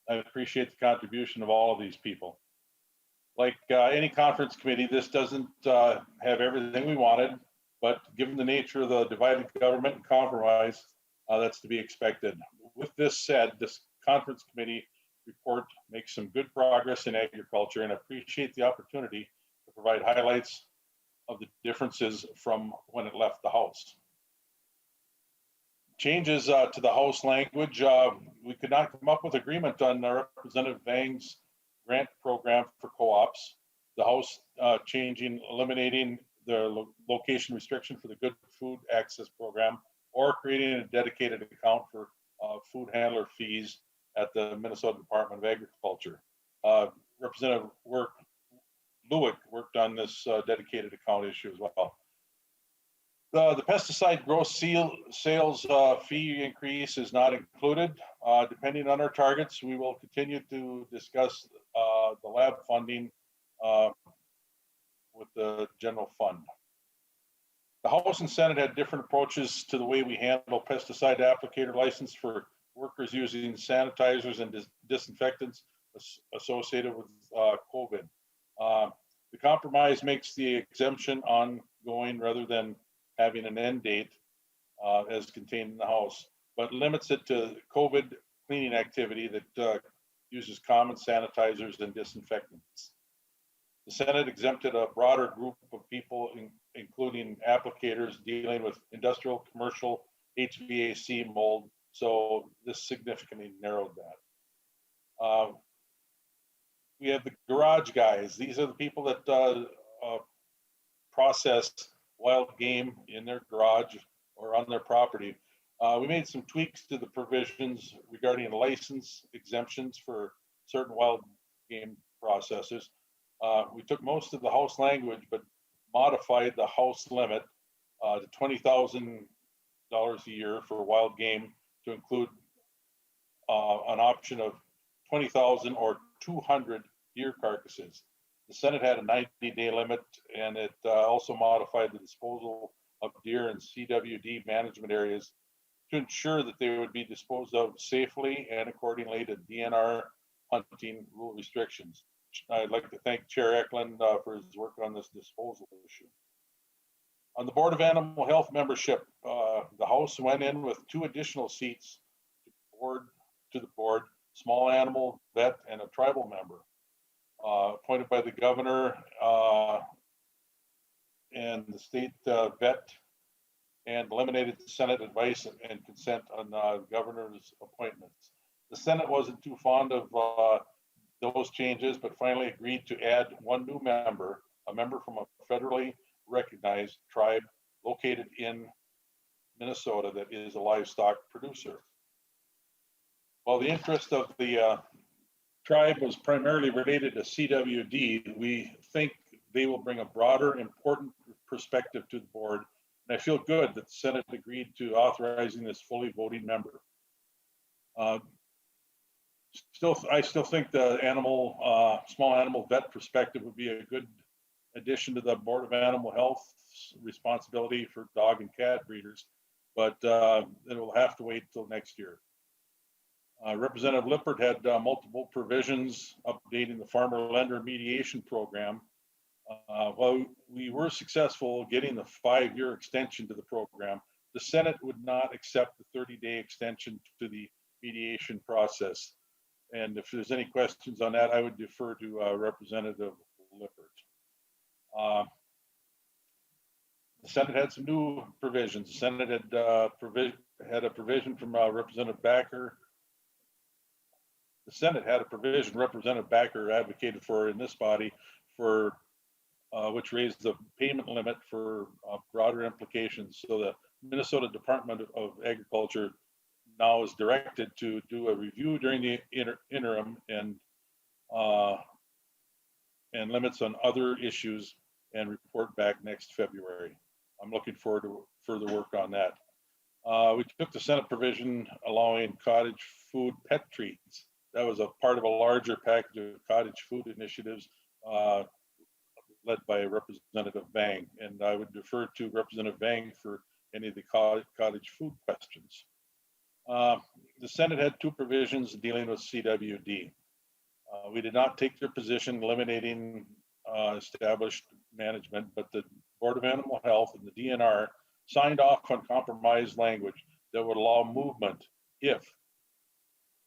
S19: I appreciate the contribution of all of these people. Like any conference committee, this doesn't have everything we wanted, but given the nature of the divided government and compromise, that's to be expected. With this said, this conference committee report makes some good progress in agriculture, and appreciate the opportunity to provide highlights of the differences from when it left the House. Changes to the House language. We could not come up with agreement on Representative Vang's grant program for co-ops. The House eliminating the location restriction for the Good Food Access Program, or creating a dedicated account for food handler fees at the Minnesota Department of Agriculture. Representative Lewick worked on this dedicated account issue as well. The pesticide gross sales fee increase is not included. Depending on our targets, we will continue to discuss the lab funding with the general fund. The House and Senate had different approaches to the way we handle pesticide applicator license for workers using sanitizers and disinfectants associated with COVID. The compromise makes the exemption on going rather than having an end date as contained in the House, but limits it to COVID cleaning activity that uses common sanitizers and disinfectants. The Senate exempted a broader group of people, including applicators dealing with industrial, commercial, HVAC, mold, so this significantly narrowed that. We have the garage guys. These are the people that process wild game in their garage or on their property. We made some tweaks to the provisions regarding license exemptions for certain wild game processors. We took most of the House language, but modified the House limit to $20,000 a year for wild game to include an option of 20,000 or 200 deer carcasses. The Senate had a 90-day limit, and it also modified the disposal of deer in CWD management areas to ensure that they would be disposed of safely and accordingly to DNR hunting rule restrictions. I'd like to thank Chair Eklund for his work on this disposal issue. On the Board of Animal Health membership, the House went in with 2 additional seats to the board, small animal vet and a tribal member, appointed by the governor and the state vet, and eliminated the Senate advice and consent on governor's appointments. The Senate wasn't too fond of those changes, but finally agreed to add 1 new member, a member from a federally recognized tribe located in Minnesota that is a livestock producer. While the interest of the tribe was primarily related to CWD, we think they will bring a broader, important perspective to the board. And I feel good that the Senate agreed to authorizing this fully voting member. I still think the small animal vet perspective would be a good addition to the Board of Animal Health's responsibility for dog and cat breeders, but it will have to wait till next year. Representative Lippert had multiple provisions updating the farmer lender mediation program. While we were successful getting the 5-year extension to the program, the Senate would not accept the 30-day extension to the mediation process. And if there's any questions on that, I would defer to Representative Lippert. The Senate had some new provisions. The Senate had a provision from Representative Backer. The Senate had a provision Representative Backer advocated for in this body for which raised the payment limit for broader implications. So the Minnesota Department of Agriculture now is directed to do a review during the interim and limits on other issues and report back next February. I'm looking forward to further work on that. We took the Senate provision allowing cottage food pet treats. That was a part of a larger package of cottage food initiatives led by Representative Vang, and I would defer to Representative Vang for any of the cottage food questions. The Senate had 2 provisions dealing with CWD. We did not take their position eliminating established management, but the Board of Animal Health and the DNR signed off on compromise language that would allow movement if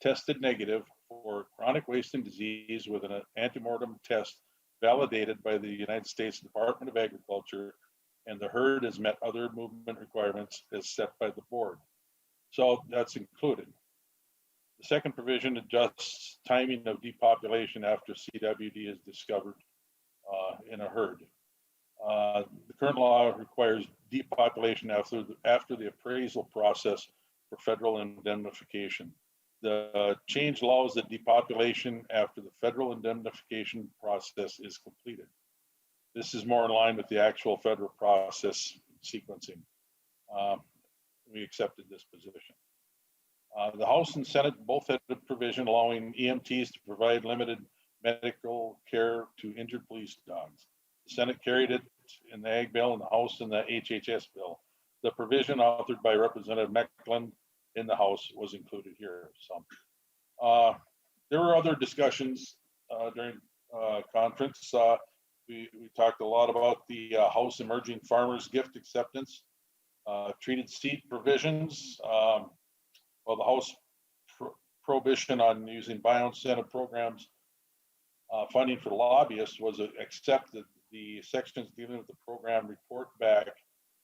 S19: tested negative for chronic wasting disease with an antemortem test validated by the United States Department of Agriculture, and the herd has met other movement requirements as set by the board. So that's included. The second provision adjusts timing of depopulation after CWD is discovered in a herd. The current law requires depopulation after the appraisal process for federal indemnification. The change allows the depopulation after the federal indemnification process is completed. This is more in line with the actual federal process sequencing. We accepted this position. The House and Senate both had a provision allowing EMTs to provide limited medical care to injured police dogs. The Senate carried it in the Ag bill and the House in the HHS bill. The provision authored by Representative Mecklen in the House was included here. So there were other discussions during conference. We talked a lot about the House Emerging Farmers Gift Acceptance, treated seed provisions. Well, the House prohibition on using bio-incentive programs, funding for lobbyists was accepted. The sections dealing with the program report back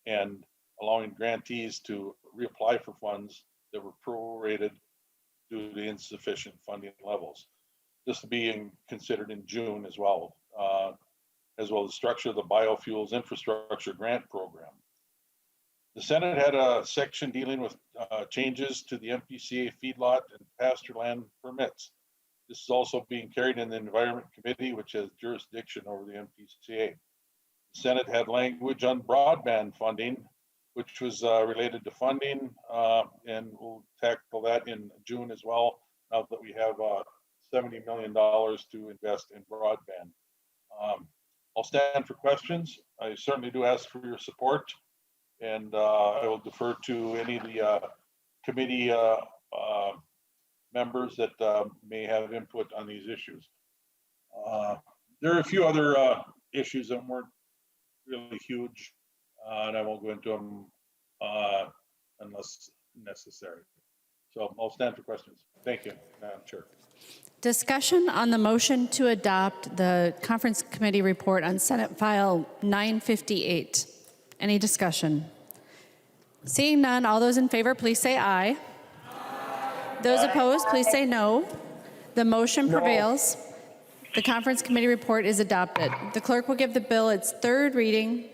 S19: and allowing grantees to reapply for funds that were prorated due to insufficient funding levels. This will be considered in June as well as the structure of the biofuels infrastructure grant program. The Senate had a section dealing with changes to the MPCA feedlot and pasture land permits. This is also being carried in the Environment Committee, which has jurisdiction over the MPCA. The Senate had language on broadband funding, which was related to funding, and we'll tackle that in June as well, now that we have $70 million to invest in broadband. I'll stand for questions. I certainly do ask for your support, and I will defer to any of the committee members that may have input on these issues. There are a few other issues that weren't really huge, and I won't go into them unless necessary. So I'll stand for questions. Thank you, Madam Chair.
S1: Discussion on the motion to adopt the conference committee report on Senate File 958. Any discussion? Seeing none, all those in favor, please say aye. Those opposed, please say no. The motion prevails. The conference committee report is adopted. The clerk will give the bill its third reading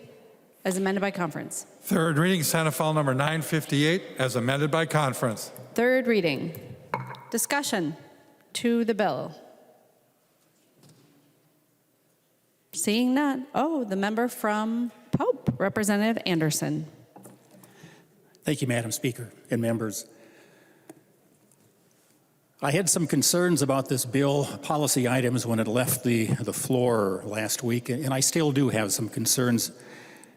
S1: as amended by conference.
S2: Third reading, Senate File number 958, as amended by conference.
S1: Third reading. Discussion to the bill. Seeing none. Oh, the member from Pope, Representative Anderson.
S20: Thank you, Madam Speaker and members. I had some concerns about this bill, policy items, when it left the floor last week, and I still do have some concerns.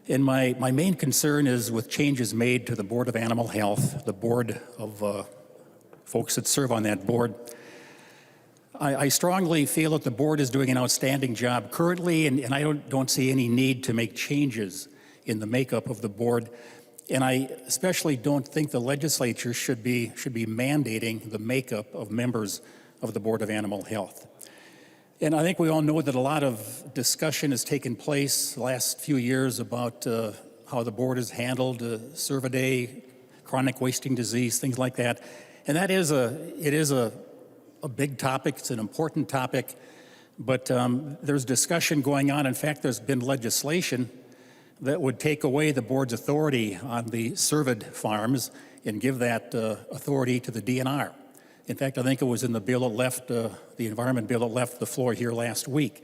S20: And my main concern is with changes made to the Board of Animal Health, the board of folks that serve on that board. I strongly feel that the board is doing an outstanding job currently, and I don't see any need to make changes in the makeup of the board. And I especially don't think the legislature should be mandating the makeup of members of the Board of Animal Health. And I think we all know that a lot of discussion has taken place the last few years about how the board has handled cervidae, chronic wasting disease, things like that. And it is a big topic. It's an important topic. But there's discussion going on. In fact, there's been legislation that would take away the board's authority on the cervid farms and give that authority to the DNR. In fact, I think it was in the bill that left, the environment bill that left the floor here last week.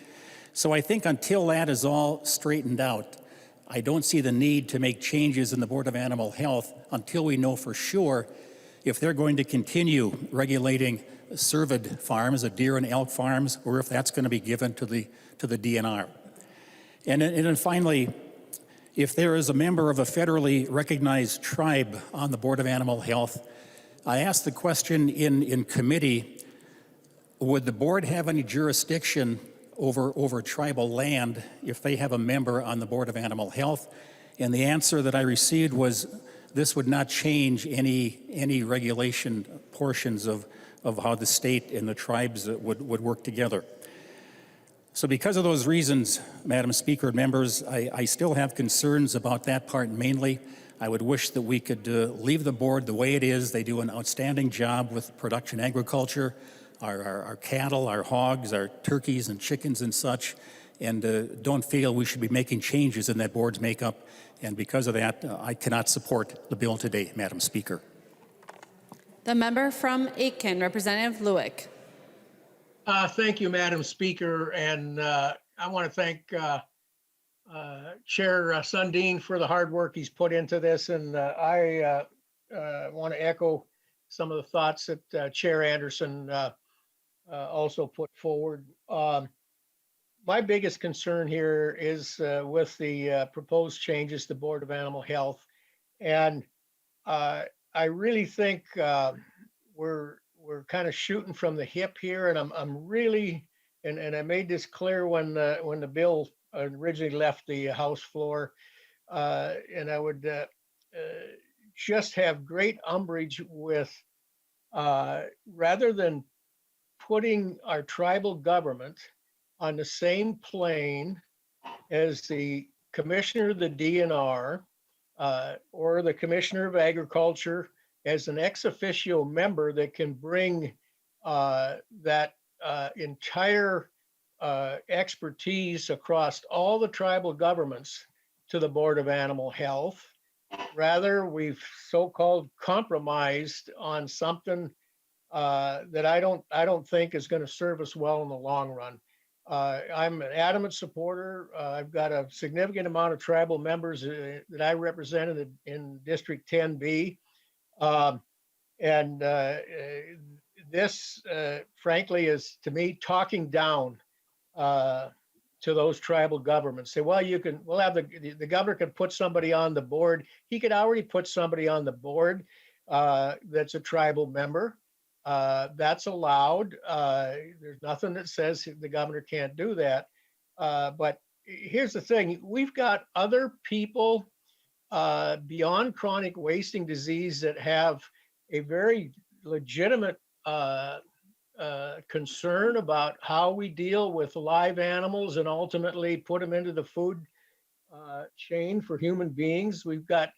S20: So I think until that is all straightened out, I don't see the need to make changes in the Board of Animal Health until we know for sure if they're going to continue regulating cervid farms, the deer and elk farms, or if that's going to be given to the DNR. And then finally, if there is a member of a federally recognized tribe on the Board of Animal Health, I asked the question in committee, would the board have any jurisdiction over tribal land if they have a member on the Board of Animal Health? And the answer that I received was this would not change any regulation portions of how the state and the tribes would work together. So because of those reasons, Madam Speaker and members, I still have concerns about that part mainly. I would wish that we could leave the board the way it is. They do an outstanding job with production agriculture, our cattle, our hogs, our turkeys and chickens and such, and don't feel we should be making changes in that board's makeup. And because of that, I cannot support the bill today, Madam Speaker.
S1: The member from Aitkin, Representative Lewick.
S21: Thank you, Madam Speaker, and I want to thank Chair Sundin for the hard work he's put into this, and I want to echo some of the thoughts that Chair Anderson also put forward. My biggest concern here is with the proposed changes to Board of Animal Health, and I really think we're kind of shooting from the hip here, and I'm really, and I made this clear when the bill originally left the House floor. And I would just have great umbrage with, rather than putting our tribal government on the same plane as the commissioner of the DNR or the commissioner of agriculture as an ex officio member that can bring that entire expertise across all the tribal governments to the Board of Animal Health. Rather, we've so-called compromised on something that I don't think is going to serve us well in the long run. I'm an adamant supporter. I've got a significant amount of tribal members that I represent in District 10B. This, frankly, is to me talking down to those tribal governments. Say, well, we'll have the governor could put somebody on the board. He could already put somebody on the board that's a tribal member. That's allowed. There's nothing that says the governor can't do that. But here's the thing. We've got other people beyond chronic wasting disease that have a very legitimate concern about how we deal with live animals and ultimately put them into the food chain for human beings. We've got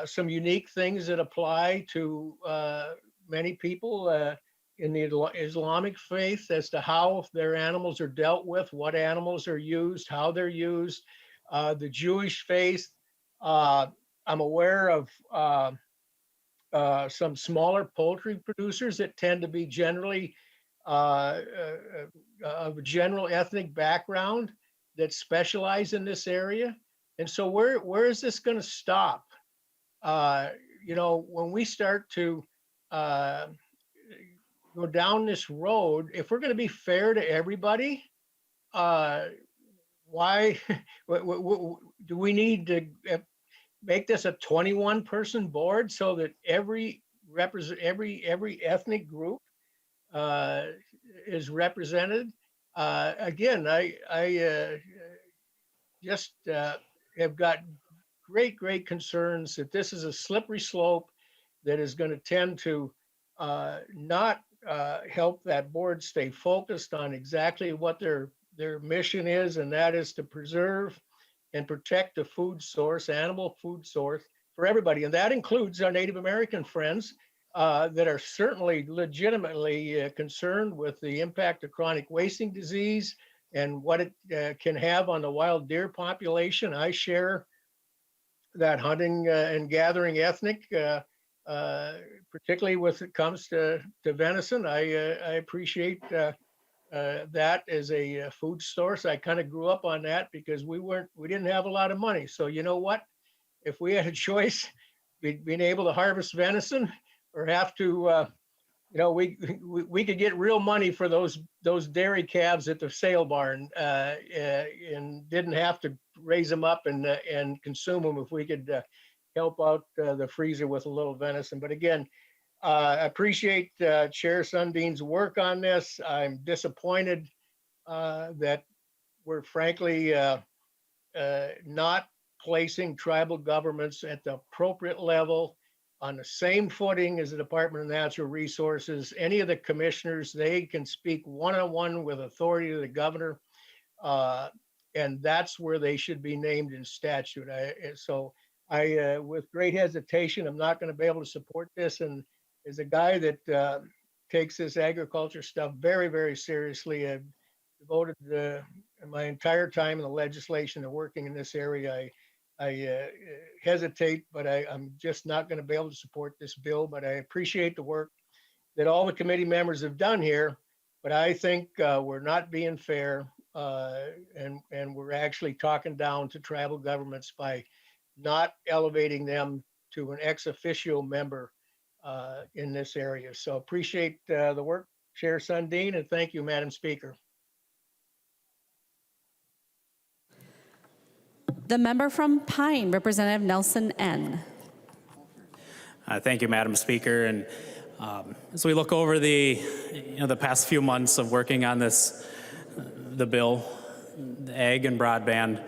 S21: some unique things that apply to many people in the Islamic faith as to how their animals are dealt with, what animals are used, how they're used. The Jewish faith, I'm aware of some smaller poultry producers that tend to be generally of a general ethnic background that specialize in this area. And so where is this going to stop? When we start to go down this road, if we're going to be fair to everybody, why do we need to make this a 21-person board so that every ethnic group is represented? Again, I just have got great concerns that this is a slippery slope that is going to tend to not help that board stay focused on exactly what their mission is, and that is to preserve and protect the food source, animal food source for everybody. And that includes our Native American friends that are certainly legitimately concerned with the impact of chronic wasting disease and what it can have on the wild deer population. I share that hunting and gathering ethnic, particularly when it comes to venison. I appreciate that as a food source. I kind of grew up on that because we didn't have a lot of money. So you know what? If we had a choice, being able to harvest venison or have to, we could get real money for those dairy calves at the sale barn and didn't have to raise them up and consume them if we could help out the freezer with a little venison. But again, I appreciate Chair Sundin's work on this. I'm disappointed that we're frankly not placing tribal governments at the appropriate level on the same footing as the Department of Natural Resources. Any of the commissioners, they can speak one-on-one with authority to the governor, and that's where they should be named in statute. So with great hesitation, I'm not going to be able to support this. And as a guy that takes this agriculture stuff very, very seriously, I've devoted my entire time in the legislation and working in this area. I hesitate, but I'm just not going to be able to support this bill. But I appreciate the work that all the committee members have done here. But I think we're not being fair, and we're actually talking down to tribal governments by not elevating them to an ex officio member in this area. So appreciate the work, Chair Sundin, and thank you, Madam Speaker.
S1: The member from Pine, Representative Nelson N.
S10: Thank you, Madam Speaker. And as we look over the past few months of working on the bill, the ag and broadband.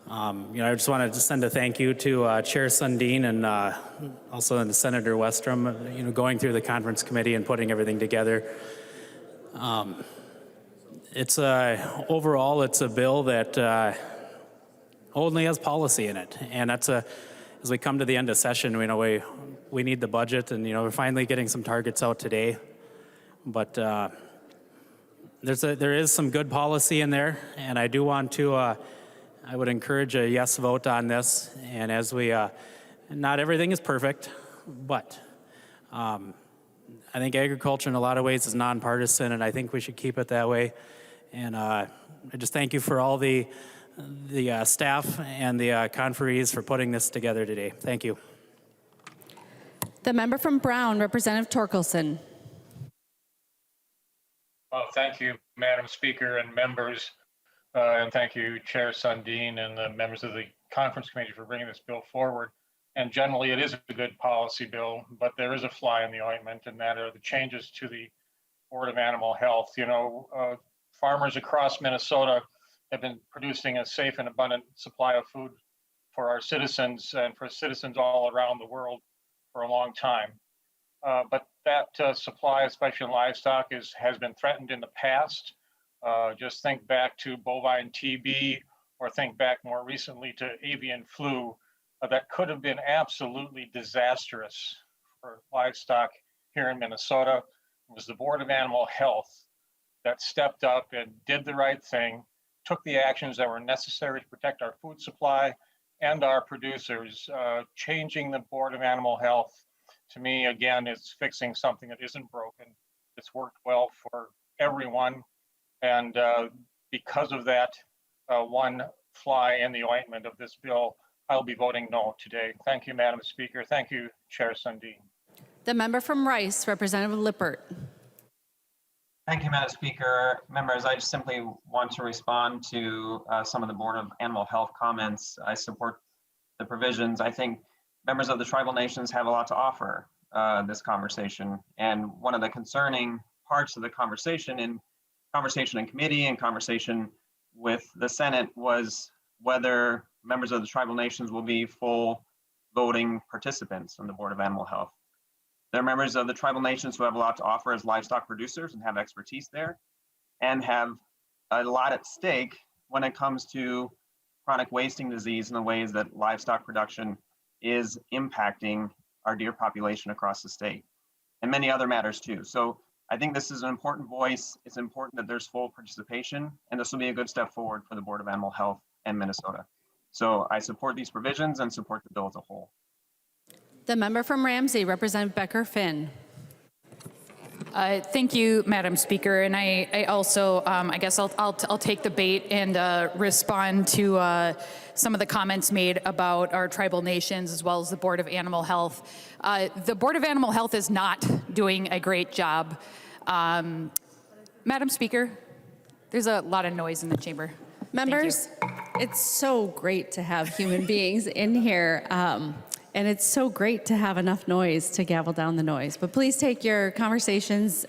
S10: I just wanted to send a thank you to Chair Sundin and also to Senator Westrom, going through the conference committee and putting everything together. Overall, it's a bill that only has policy in it, and as we come to the end of session, we need the budget, and we're finally getting some targets out today, but there is some good policy in there, and I do want to. I would encourage a yes vote on this, and as we, not everything is perfect, but I think agriculture in a lot of ways is nonpartisan, and I think we should keep it that way. And I just thank you for all the staff and the conferees for putting this together today. Thank you.
S1: The member from Brown, Representative Torkelson.
S17: Well, thank you, Madam Speaker and members. And thank you, Chair Sundin and the members of the conference committee for bringing this bill forward. And generally, it is a good policy bill, but there is a fly in the ointment, and that are the changes to the Board of Animal Health. Farmers across Minnesota have been producing a safe and abundant supply of food for our citizens and for citizens all around the world for a long time. But that supply, especially in livestock, has been threatened in the past. Just think back to bovine TB, or think back more recently to avian flu. That could have been absolutely disastrous for livestock here in Minnesota. It was the Board of Animal Health that stepped up and did the right thing, took the actions that were necessary to protect our food supply and our producers. Changing the Board of Animal Health, to me, again, is fixing something that isn't broken. It's worked well for everyone. And because of that one fly in the ointment of this bill, I'll be voting no today. Thank you, Madam Speaker. Thank you, Chair Sundin.
S1: The member from Rice, Representative Lippert.
S11: Thank you, Madam Speaker. Members, I just simply want to respond to some of the Board of Animal Health comments. I support the provisions. I think members of the tribal nations have a lot to offer this conversation. And one of the concerning parts of the conversation in committee and conversation with the Senate was whether members of the tribal nations will be full voting participants in the Board of Animal Health. They're members of the tribal nations who have a lot to offer as livestock producers and have expertise there and have a lot at stake when it comes to chronic wasting disease and the ways that livestock production is impacting our deer population across the state and many other matters too. So I think this is an important voice. It's important that there's full participation, and this will be a good step forward for the Board of Animal Health and Minnesota. So I support these provisions and support the bill as a whole.
S1: The member from Ramsey, Representative Becker-Finn.
S22: Thank you, Madam Speaker. And I also, I guess I'll take the bait and respond to some of the comments made about our tribal nations as well as the Board of Animal Health. The Board of Animal Health is not doing a great job. Madam Speaker, there's a lot of noise in the chamber.
S1: Members, it's so great to have human beings in here. And it's so great to have enough noise to gavel down the noise. But please take your conversations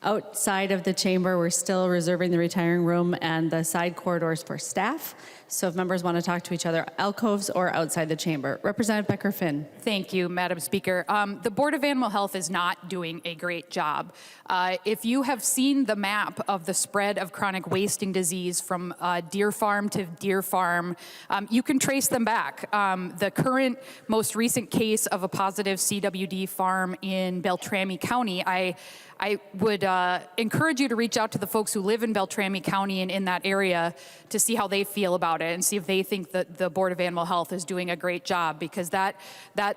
S1: outside of the chamber. We're still reserving the retiring room and the side corridors for staff. So if members want to talk to each other, alcoves or outside the chamber. Representative Becker-Finn.
S22: Thank you, Madam Speaker. The Board of Animal Health is not doing a great job. If you have seen the map of the spread of chronic wasting disease from deer farm to deer farm, you can trace them back. The current most recent case of a positive CWD farm in Beltrami County, I would encourage you to reach out to the folks who live in Beltrami County and in that area to see how they feel about it and see if they think that the Board of Animal Health is doing a great job, because that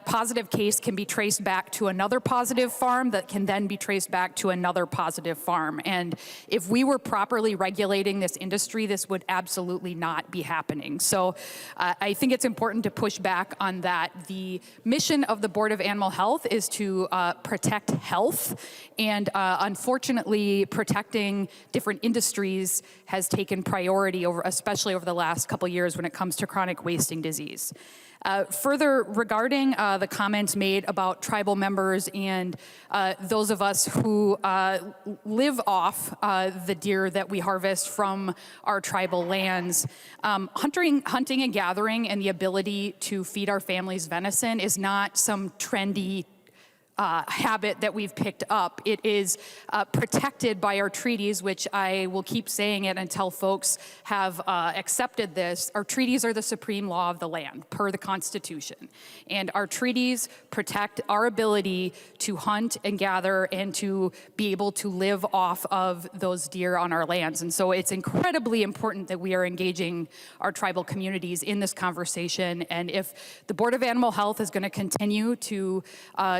S22: positive case can be traced back to another positive farm that can then be traced back to another positive farm. And if we were properly regulating this industry, this would absolutely not be happening. So I think it's important to push back on that. The mission of the Board of Animal Health is to protect health, and unfortunately, unfortunately, protecting different industries has taken priority over, especially over the last couple years when it comes to chronic wasting disease. Further, regarding the comments made about tribal members and those of us who live off the deer that we harvest from our tribal lands, hunting and gathering and the ability to feed our families venison is not some trendy habit that we've picked up. It is protected by our treaties, which I will keep saying it until folks have accepted this. Our treaties are the supreme law of the land, per the Constitution. And our treaties protect our ability to hunt and gather and to be able to live off of those deer on our lands. And so it's incredibly important that we are engaging our tribal communities in this conversation. And if the Board of Animal Health is going to continue to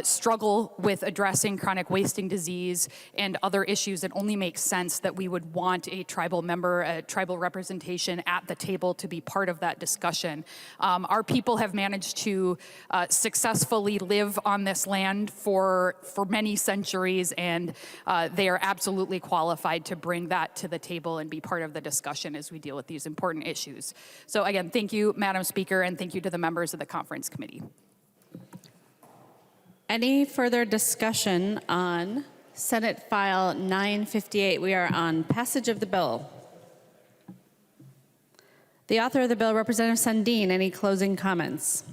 S22: struggle with addressing chronic wasting disease and other issues, it only makes sense that we would want a tribal member, a tribal representation at the table to be part of that discussion. Our people have managed to successfully live on this land for many centuries, and they are absolutely qualified to bring that to the table and be part of the discussion as we deal with these important issues. So again, thank you, Madam Speaker, and thank you to the members of the conference committee.
S1: Any further discussion on Senate File 958? We are on passage of the bill. The author of the bill, Representative Sundin, any closing comments?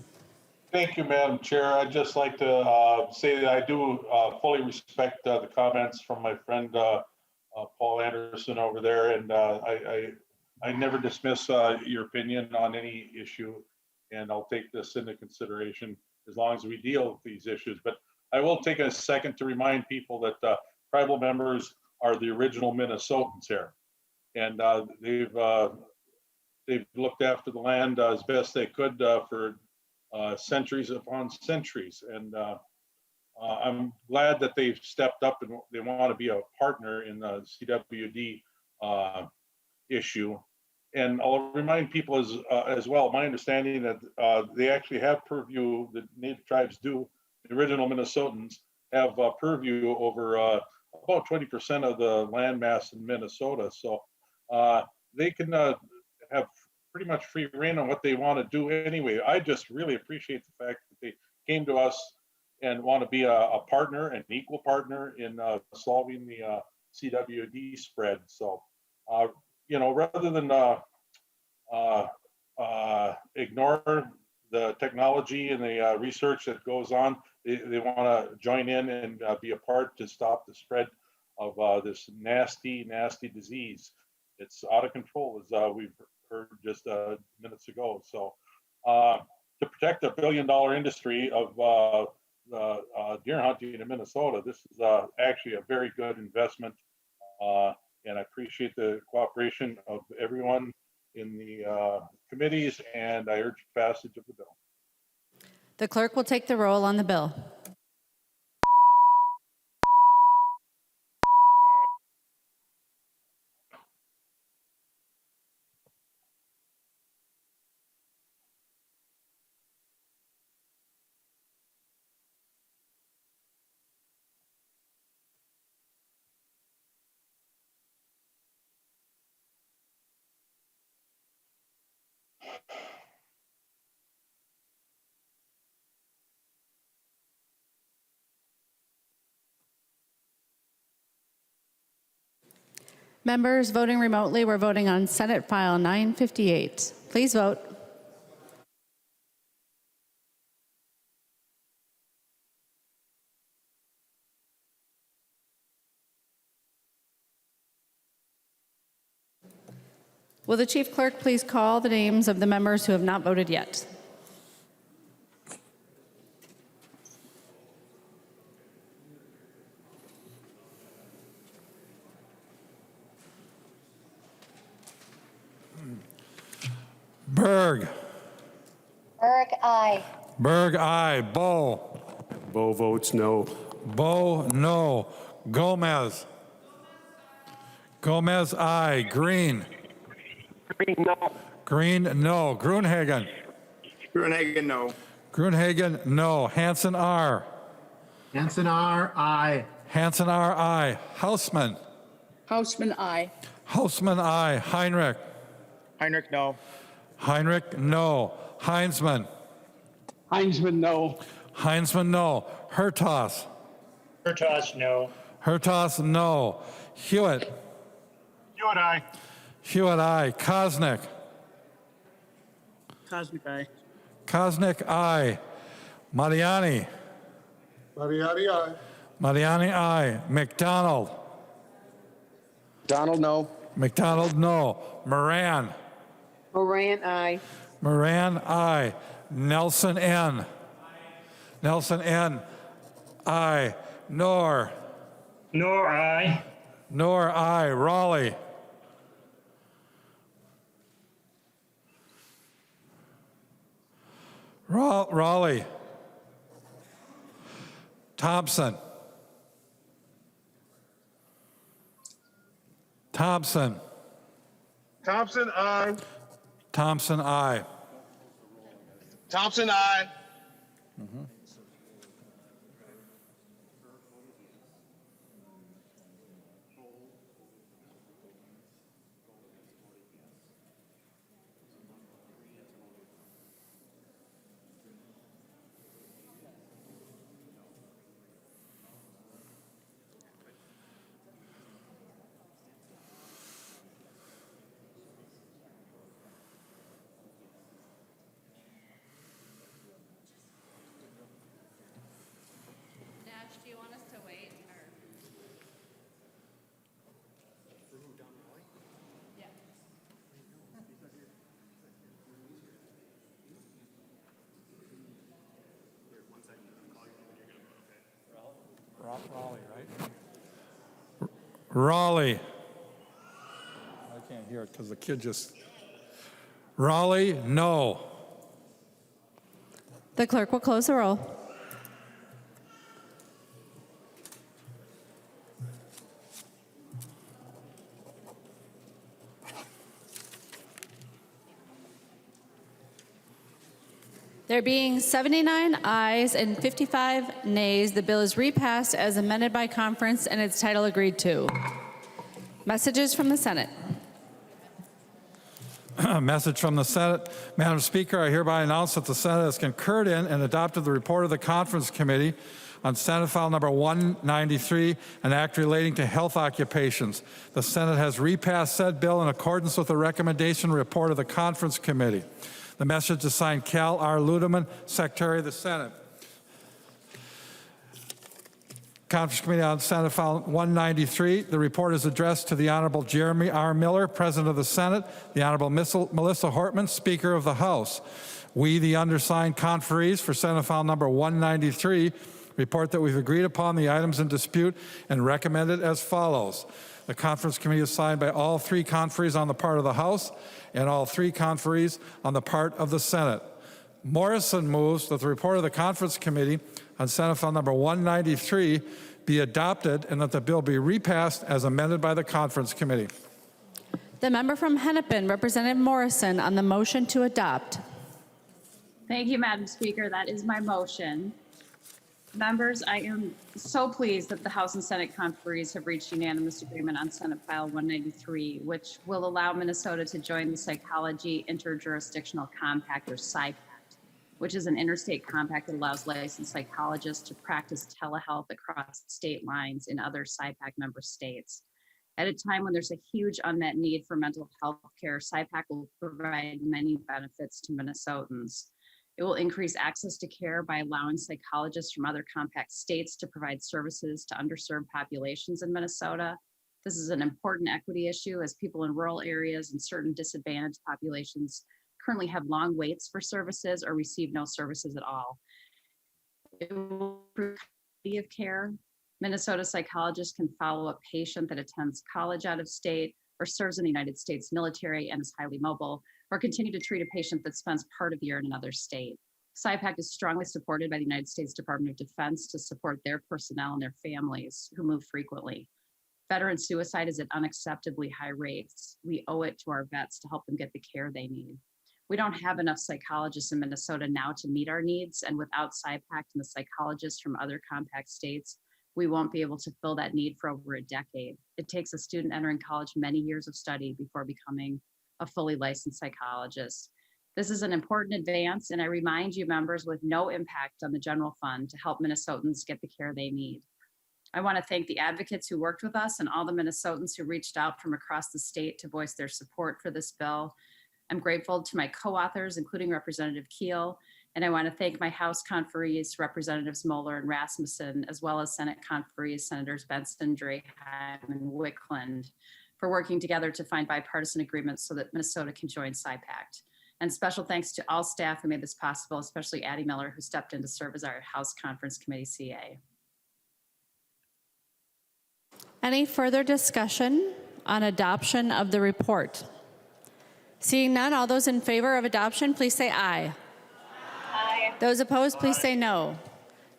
S19: Thank you, Madam Chair. I'd just like to say that I do fully respect the comments from my friend Paul Anderson over there, and I never dismiss your opinion on any issue, and I'll take this into consideration as long as we deal with these issues. But I will take a second to remind people that tribal members are the original Minnesotans here, and they've looked after the land as best they could for centuries upon centuries. And I'm glad that they've stepped up and they want to be a partner in the CWD issue. And I'll remind people as well, my understanding that they actually have purview, the Native tribes do, the original Minnesotans have purview over about 20% of the land mass in Minnesota. So they can have pretty much free reign on what they want to do anyway. I just really appreciate the fact that they came to us and want to be a partner, an equal partner in solving the CWD spread. So, you know, rather than ignore the technology and the research that goes on, they want to join in and be a part to stop the spread of this nasty, nasty disease. It's out of control, as we've heard just minutes ago. So to protect a $1 billion industry of deer hunting in Minnesota, this is actually a very good investment. And I appreciate the cooperation of everyone in the committees, and I urge passage of the bill.
S1: The clerk will take the roll on the bill. Members voting remotely, we're voting on Senate File 958. Please vote. Will the Chief Clerk please call the names of the members who have not voted yet?
S2: Berg.
S5: Berg, aye.
S2: Berg, aye. Bo.
S13: Bo votes no.
S2: Bo, no. Gomez. Gomez, aye. Green.
S18: Green, no.
S2: Green, no. Gruenhagen.
S18: Gruenhagen, no.
S2: Gruenhagen, no. Hansen, R.
S7: Hansen R, aye.
S2: Hanson, aye. Hausman.
S8: Hausman, aye.
S2: Hausman, aye. Heinrich.
S18: Heinrich, no.
S2: Heinrich, no. Heinzman.
S18: Heinzman, no.
S2: Heinzman, no. Hertas.
S18: Hertas, no.
S2: Hertas, no. Hewitt.
S18: Hewitt, aye.
S2: Hewitt, aye. Kosnick.
S18: Kosnick, aye.
S2: Kosnick, aye. Mariani.
S18: Mariani, aye.
S2: Mariani, aye. McDonald.
S18: Donald, no.
S2: McDonald, no. Moran.
S8: Moran, aye.
S2: Moran, aye. Nelson, N. Nelson, N. Aye. Nor.
S18: Nor, aye.
S2: Nor, aye. Raleigh. Raleigh. Thompson. Thompson.
S18: Thompson, aye.
S2: Thompson, aye.
S18: Thompson, aye.
S1: Nash, do you want us to wait? Yeah.
S2: Raleigh, right? Raleigh. I can't hear it because the kid just. Raleigh, no.
S1: The clerk will close the roll. There being 79 ayes and 55 nays, the bill is repassed as amended by conference and its title agreed to. Messages from the Senate.
S2: Message from the Senate. Madam Speaker, I hereby announce that the Senate has concurred in and adopted the report of the Conference Committee on Senate File Number 193, an act relating to health occupations. The Senate has repassed said bill in accordance with the recommendation report of the Conference Committee. The message is signed Cal R. Ludeman, Secretary of the Senate. Conference Committee on Senate File 193. The report is addressed to the Honorable Jeremy R. Miller, President of the Senate, the Honorable Melissa Hortman, Speaker of the House. We, the undersigned conferees for Senate File Number 193, report that we've agreed upon the items in dispute and recommended as follows. The Conference Committee is signed by all three conferees on the part of the House and all three conferees on the part of the Senate. Morrison moves that the report of the Conference Committee on Senate File Number 193 be adopted and that the bill be repassed as amended by the Conference Committee.
S1: The member from Hennepin, Representative Morrison, on the motion to adopt.
S6: Thank you, Madam Speaker. That is my motion. Members, I am so pleased that the House and Senate conferees have reached unanimous agreement on Senate File 193, which will allow Minnesota to join the Psychology Interjurisdictional Compact, or SIPACT, which is an interstate compact that allows licensed psychologists to practice telehealth across state lines in other SIPACT member states. At a time when there's a huge unmet need for mental health care, SIPACT will provide many benefits to Minnesotans. It will increase access to care by allowing psychologists from other compact states to provide services to underserved populations in Minnesota. This is an important equity issue as people in rural areas and certain disadvantaged populations currently have long waits for services or receive no services at all. It will improve quality of care. Minnesota psychologists can follow a patient that attends college out of state or serves in the United States military and is highly mobile, or continue to treat a patient that spends part of the year in another state. SIPACT is strongly supported by the United States Department of Defense to support their personnel and their families who move frequently. Veteran suicide is at unacceptably high rates. We owe it to our vets to help them get the care they need. We don't have enough psychologists in Minnesota now to meet our needs, and without SIPACT and the psychologists from other compact states, we won't be able to fill that need for over a decade. It takes a student entering college many years of study before becoming a fully licensed psychologist. This is an important advance, and I remind you members with no impact on the general fund to help Minnesotans get the care they need. I want to thank the advocates who worked with us and all the Minnesotans who reached out from across the state to voice their support for this bill. I'm grateful to my co-authors, including Representative Keel, and I want to thank my House conferees, Representatives Moeller and Rasmussen, as well as Senate conferees, Senators Benson, Draheim, and Wickland, for working together to find bipartisan agreements so that Minnesota can join SIPACT. And special thanks to all staff who made this possible, especially Addie Miller, who stepped in to serve as our House Conference Committee CA.
S1: Any further discussion on adoption of the report? Seeing none, all those in favor of adoption, please say aye.
S5: Aye.
S1: Those opposed, please say no.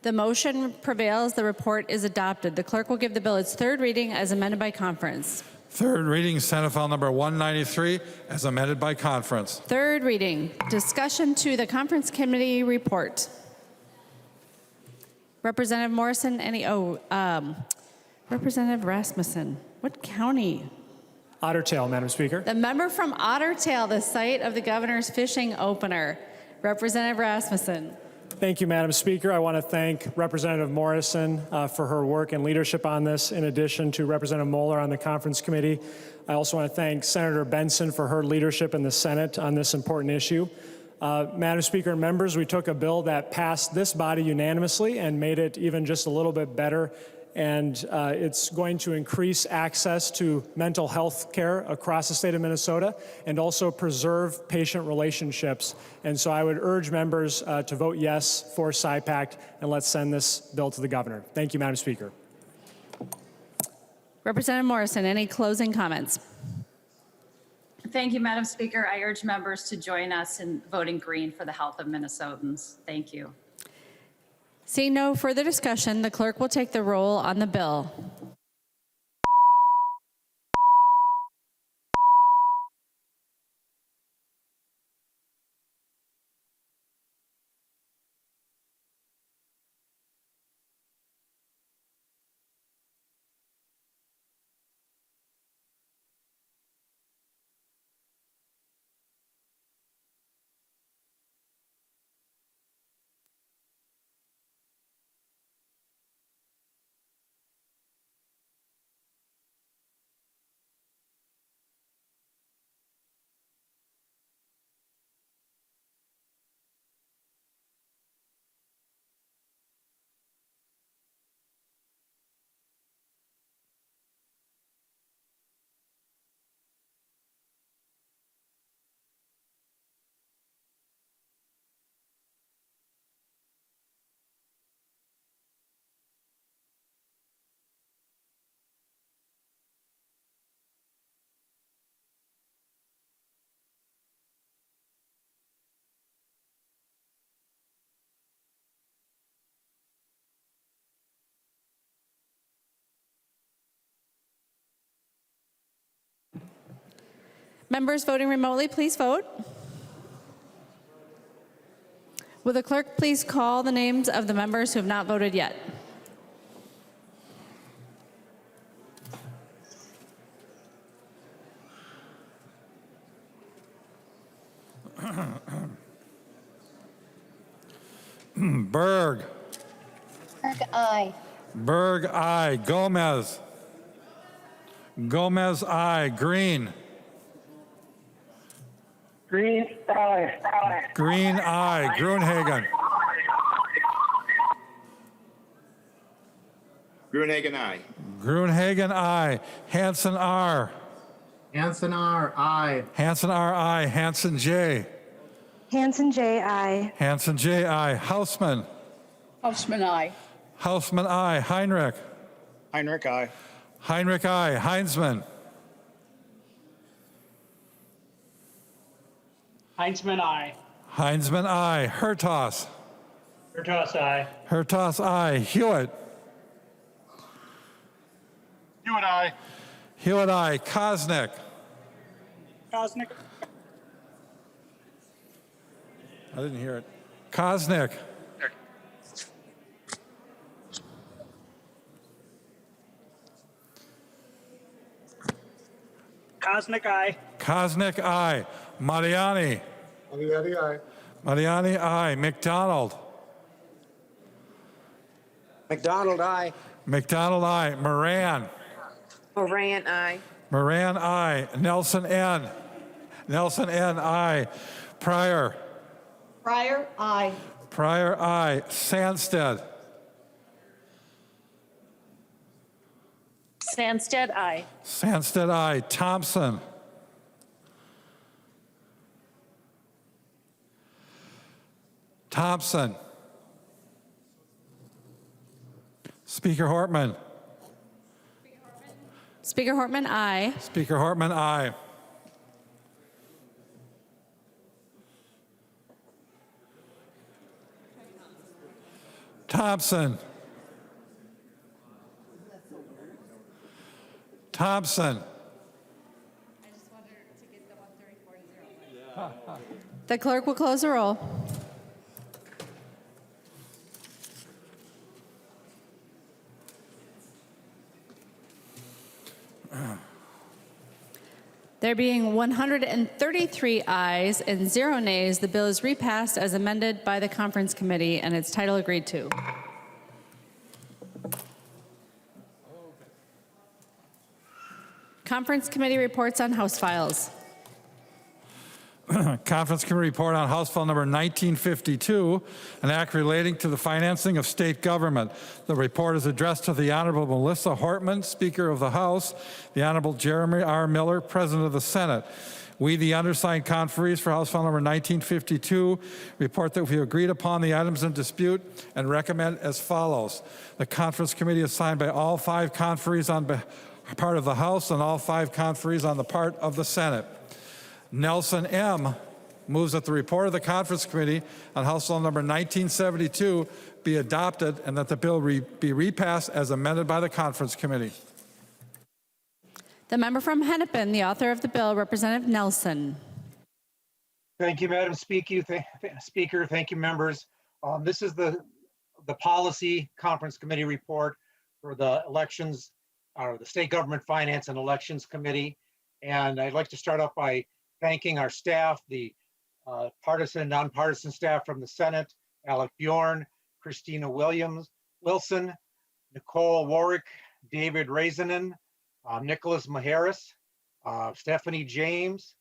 S1: The motion prevails. The report is adopted. The clerk will give the bill its third reading as amended by conference.
S2: Third reading, Senate File Number 193, as amended by conference.
S1: Third reading, discussion to the conference committee report. Representative Morrison, Representative Rasmussen, what county?
S14: Otter Tail, Madam Speaker.
S1: The member from Otter Tail, the site of the governor's fishing opener. Representative Rasmussen.
S14: Thank you, Madam Speaker. I want to thank Representative Morrison for her work and leadership on this, in addition to Representative Moeller on the conference committee. I also want to thank Senator Benson for her leadership in the Senate on this important issue. Madam Speaker and members, we took a bill that passed this body unanimously and made it even just a little bit better. And it's going to increase access to mental health care across the state of Minnesota and also preserve patient relationships. And so I would urge members to vote yes for SIPACT, and let's send this bill to the governor. Thank you, Madam Speaker.
S1: Representative Morrison, any closing comments?
S6: Thank you, Madam Speaker. I urge members to join us in voting green for the health of Minnesotans. Thank you.
S1: Seeing no further discussion, the clerk will take the roll on the bill. Members voting remotely, please vote. Will the clerk please call the names of the members who have not voted yet?
S2: Berg.
S5: Berg, aye.
S2: Berg, aye. Gomez. Gomez, aye. Green.
S18: Green, aye.
S2: Green, aye. Gruenhagen.
S7: Gruenhagen, aye.
S2: Gruenhagen, aye. Hanson, R.
S7: Hanson, R, aye.
S2: Hanson, R, aye. Hanson, J.
S3: Hanson J, aye.
S2: Hanson, J, aye. Hausman.
S8: Hausman, aye.
S2: Hausman, aye. Heinrich.
S7: Heinrich, aye.
S2: Heinrich, aye. Heinzman.
S18: Heinzman, aye.
S2: Heinzman, aye. Hertos.
S18: Hertos, aye.
S2: Hertos, aye. Hewitt.
S18: Hewitt, aye.
S2: Hewitt, aye. Kosnick.
S18: Kosnick.
S2: I didn't hear it. Kosnick.
S18: Kosnick, aye.
S2: Kosnick, aye. Mariani.
S7: Mariani, aye.
S2: Mariani, aye. McDonald.
S12: McDonald, aye.
S2: McDonald, aye. Moran.
S12: Moran, aye.
S2: Moran, aye. Nelson N. Nelson N, aye. Pryor.
S8: Pryor, aye.
S2: Pryor, aye. Sandsted.
S12: Sandsted, aye.
S2: Sandsted, aye. Thompson. Thompson. Speaker Hortman.
S1: Speaker Hortman, aye.
S2: Speaker Hortman, aye. Thompson. Thompson.
S1: The clerk will close the roll. There being 133 ayes and 0 nays, the bill is repassed as amended by the conference committee and its title agreed to. Conference committee reports on House files.
S2: Conference Committee report on House File number 1952, an act relating to the financing of state government. The report is addressed to the Honorable Melissa Hortman, Speaker of the House, the Honorable Jeremy R. Miller, President of the Senate. We, the undersigned conferees for House File number 1952, report that we agreed upon the items in dispute and recommend as follows. The Conference Committee is signed by all 5 conferees on part of the House and all 5 conferees on the part of the Senate. Nelson M. moves that the report of the Conference Committee on House Bill number 1972 be adopted and that the bill be repassed as amended by the Conference Committee.
S1: The member from Hennepin, the author of the bill, Representative Nelson.
S15: Thank you, Madam Speaker. Thank you, members. This is the Policy Conference Committee report for the elections, or the State Government Finance and Elections Committee. And I'd like to start off by thanking our staff, the partisan and nonpartisan staff from the Senate, Alec Bjorn, Christina Wilson, Nicole Warwick, David Razanen, Nicholas Maharis, Stephanie James,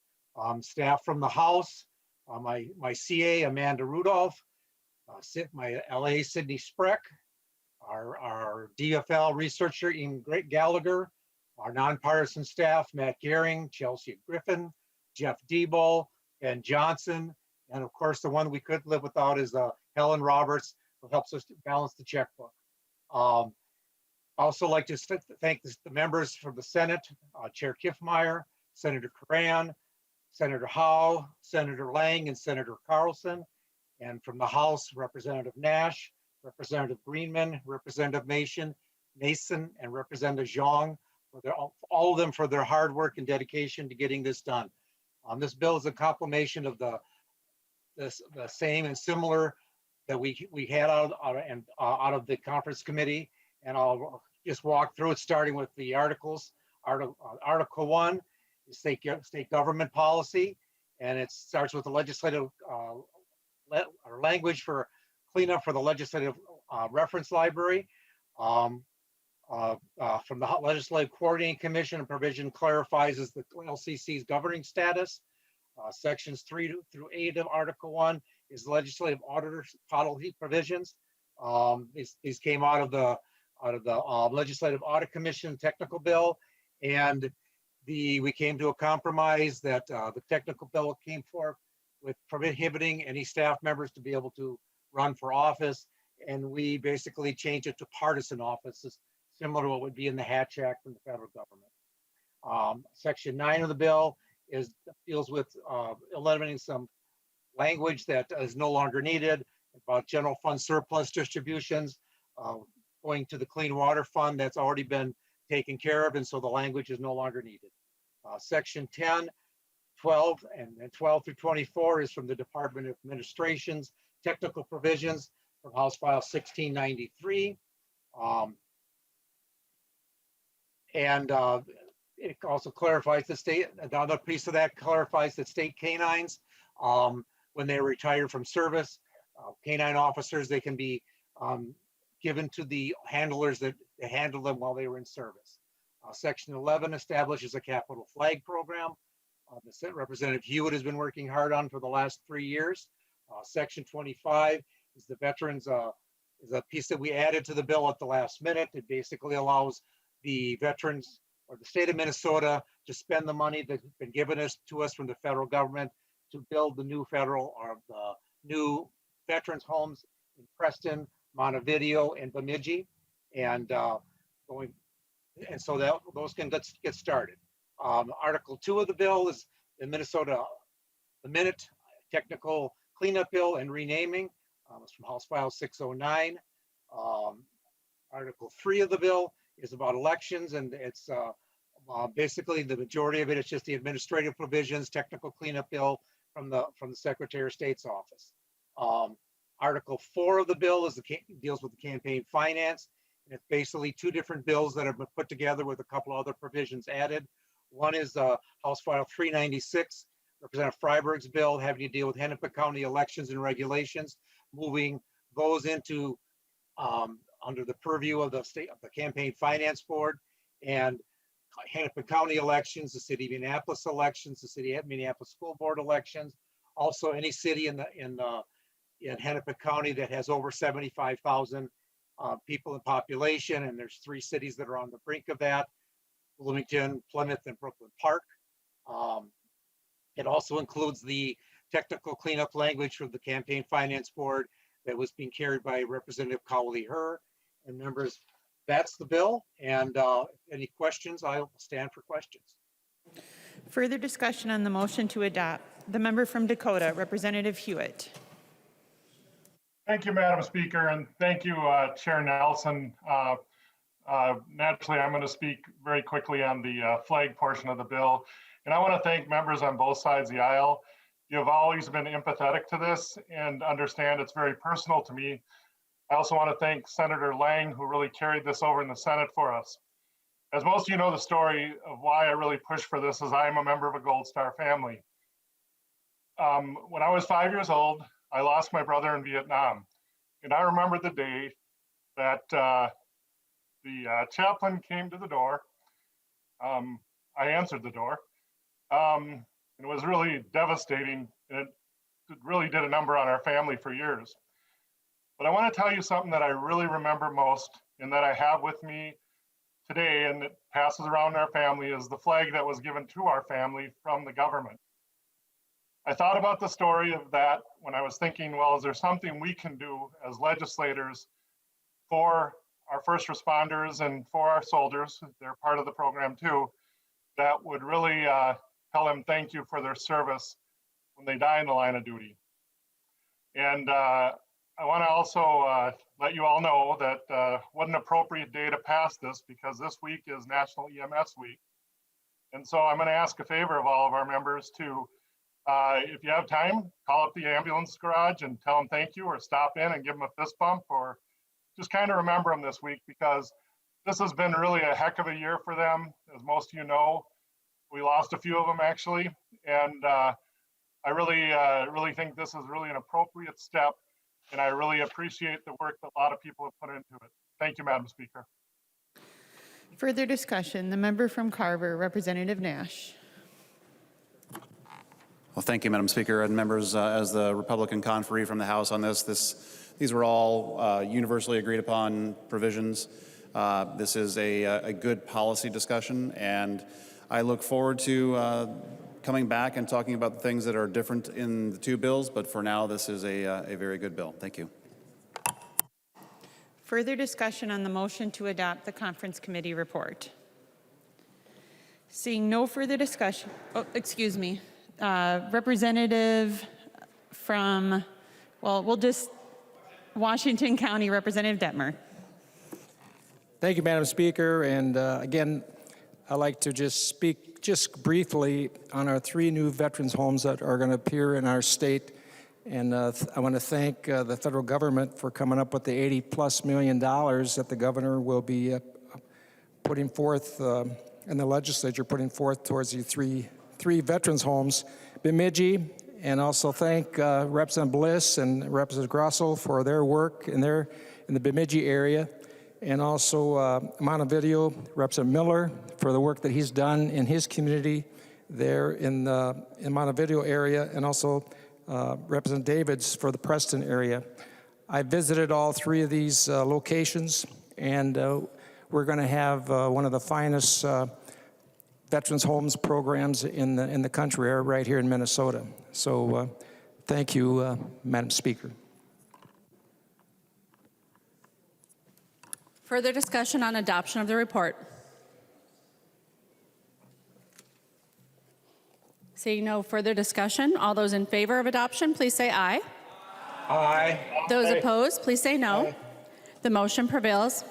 S15: staff from the House, my CA, Amanda Rudolph, my LA, Sydney Spreck, our DFL researcher, Ian Gallagher, our nonpartisan staff, Matt Gehring, Chelsea Griffin, Jeff Debo, Ben Johnson, and of course, the one we couldn't live without is Helen Roberts, who helps us to balance the checkbook. I also like to thank the members from the Senate, Chair Kiffmeyer, Senator Curran, Senator Howe, Senator Lang, and Senator Carlson, and from the House, Representative Nash, Representative Greenman, Representative Mason, and Representative Zhang, all of them for their hard work and dedication to getting this done. This bill is a compilation of the same and similar that we had out of the conference committee, and I'll just walk through it, starting with the articles. Article 1 is state government policy, and it starts with the legislative language for cleanup for the legislative reference library. From the Legislative Coordinating Commission, a provision clarifies the LCC's governing status. Sections 3 through 8 of Article 1 is legislative auditor's policy provisions. These came out of the Legislative Audit Commission technical bill, and we came to a compromise that the technical bill came forth with prohibiting any staff members to be able to run for office, and we basically changed it to partisan offices, similar to what would be in the Hatch Act from the federal government. Section 9 of the bill deals with eliminating some language that is no longer needed about general fund surplus distributions, going to the Clean Water Fund that's already been taken care of, and so the language is no longer needed. Section 10, 12, and 12 through 24 is from the Department of Administration's technical provisions from House File 1693. It also clarifies the other piece of that clarifies that state canines, when they retire from service, canine officers, they can be given to the handlers that handle them while they were in service. Section 11 establishes a capital flag program. Representative Hewitt has been working hard on for the last 3 years. Section 25 is the veterans, is a piece that we added to the bill at the last minute. It basically allows the veterans or the state of Minnesota to spend the money that's been given to us from the federal government to build the new federal or the new veterans homes in Preston, Montevideo, and Bemidji, and so that those can get started. Article 2 of the bill is the minute technical cleanup bill and renaming. It's from House File 609. Article 3 of the bill is about elections, and it's basically the majority of it is just the administrative provisions, technical cleanup bill from the Secretary of State's office. Article 4 of the bill deals with the campaign finance, and it's basically 2 different bills that have been put together with a couple other provisions added. One is House File 396, Representative Freiberg's bill having to deal with Hennepin County elections and regulations, moving those into under the purview of the Campaign Finance Board, and Hennepin County elections, the City of Minneapolis elections, the City of Minneapolis School Board elections, also any city in Hennepin County that has over 75,000 people in population, and there's 3 cities that are on the brink of that: Bloomington, Plymouth, and Brooklyn Park. It also includes the technical cleanup language from the Campaign Finance Board that was being carried by Representative Cowley-Herr. And members, that's the bill. And any questions, I will stand for questions.
S9: Further discussion on the motion to adopt. The member from Dakota, Representative Hewitt.
S18: Thank you, Madam Speaker, and thank you, Chair Nelson. Naturally, I'm going to speak very quickly on the flag portion of the bill. And I want to thank members on both sides of the aisle. You have always been empathetic to this and understand it's very personal to me. I also want to thank Senator Lang, who really carried this over in the Senate for us. As most of you know, the story of why I really pushed for this is I am a member of a Gold Star family. When I was 5 years old, I lost my brother in Vietnam. And I remember the day that the chaplain came to the door. I answered the door. It was really devastating, and it really did a number on our family for years. But I want to tell you something that I really remember most and that I have with me today, and it passes around our family, is the flag that was given to our family from the government. I thought about the story of that when I was thinking, well, is there something we can do as legislators for our first responders and for our soldiers, they're part of the program too, that would really tell them thank you for their service when they die in the line of duty. And I want to also let you all know that what an appropriate day to pass this, because this week is National EMS Week. And so I'm going to ask a favor of all of our members to, if you have time, call up the ambulance garage and tell them thank you, or stop in and give them a fist bump, or just kind of remember them this week, because this has been really a heck of a year for them. As most of you know, we lost a few of them actually. And I really think this is really an appropriate step. And I really appreciate the work that a lot of people have put into it. Thank you, Madam Speaker.
S9: Further discussion. The member from Carver, Representative Nash.
S16: Well, thank you, Madam Speaker, and members. As the Republican conferee from the House on this, these were all universally agreed upon provisions. This is a good policy discussion, and I look forward to coming back and talking about the things that are different in the 2 bills, but for now, this is a very good bill. Thank you.
S9: Further discussion on the motion to adopt the conference committee report. Seeing no further discussion, excuse me, Representative from, we'll just, Washington County, Representative Detmer.
S23: Thank you, Madam Speaker. And again, I'd like to just speak briefly on our 3 new veterans homes that are going to appear in our state. And I want to thank the federal government for coming up with the $80+ million that the governor will be putting forth and the legislature putting forth towards the three veterans homes, Bemidji, and also thank Representative Bliss and Representative Grosso for their work in the Bemidji area, and also Montevideo, Representative Miller for the work that he's done in his community there in Montevideo area, and also Representative Davids for the Preston area. I visited all three of these locations, and we're going to have one of the finest veterans homes programs in the country right here in Minnesota. So thank you, Madam Speaker.
S1: Further discussion on adoption of the report? Seeing no further discussion, all those in favor of adoption, please say aye.
S15: Aye.
S1: Those opposed, please say no.
S15: Aye.
S1: The motion prevails.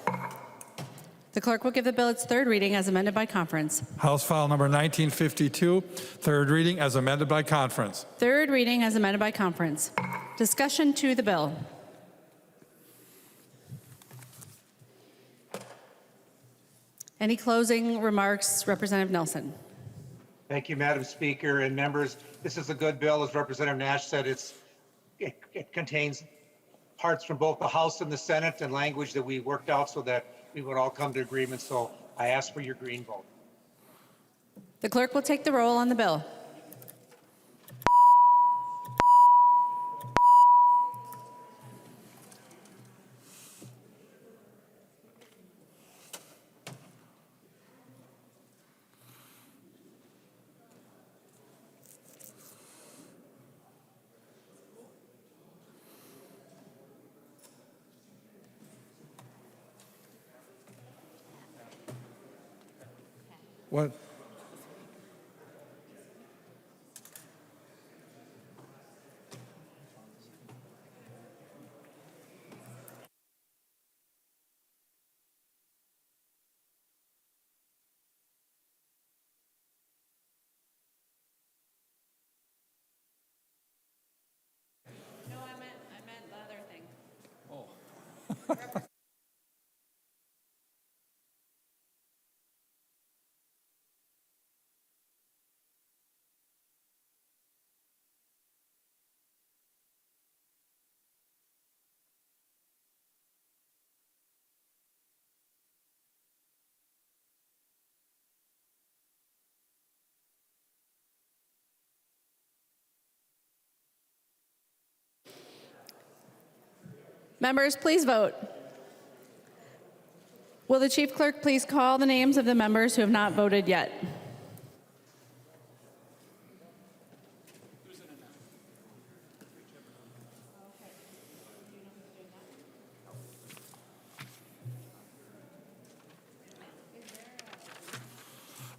S1: The clerk will give the bill its third reading as amended by conference.
S2: House File Number 1952, third reading as amended by conference.
S1: Third reading as amended by conference. Discussion to the bill. Any closing remarks, Representative Nelson?
S15: Thank you, Madam Speaker and members. This is a good bill. As Representative Nash said, it contains parts from both the House and the Senate and language that we worked out so that we would all come to agreement. So I ask for your green vote.
S1: The clerk will take the roll on the bill.
S2: What?
S1: No, I meant the other thing.
S2: Oh.
S1: Members, please vote. Will the chief clerk please call the names of the members who have not voted yet?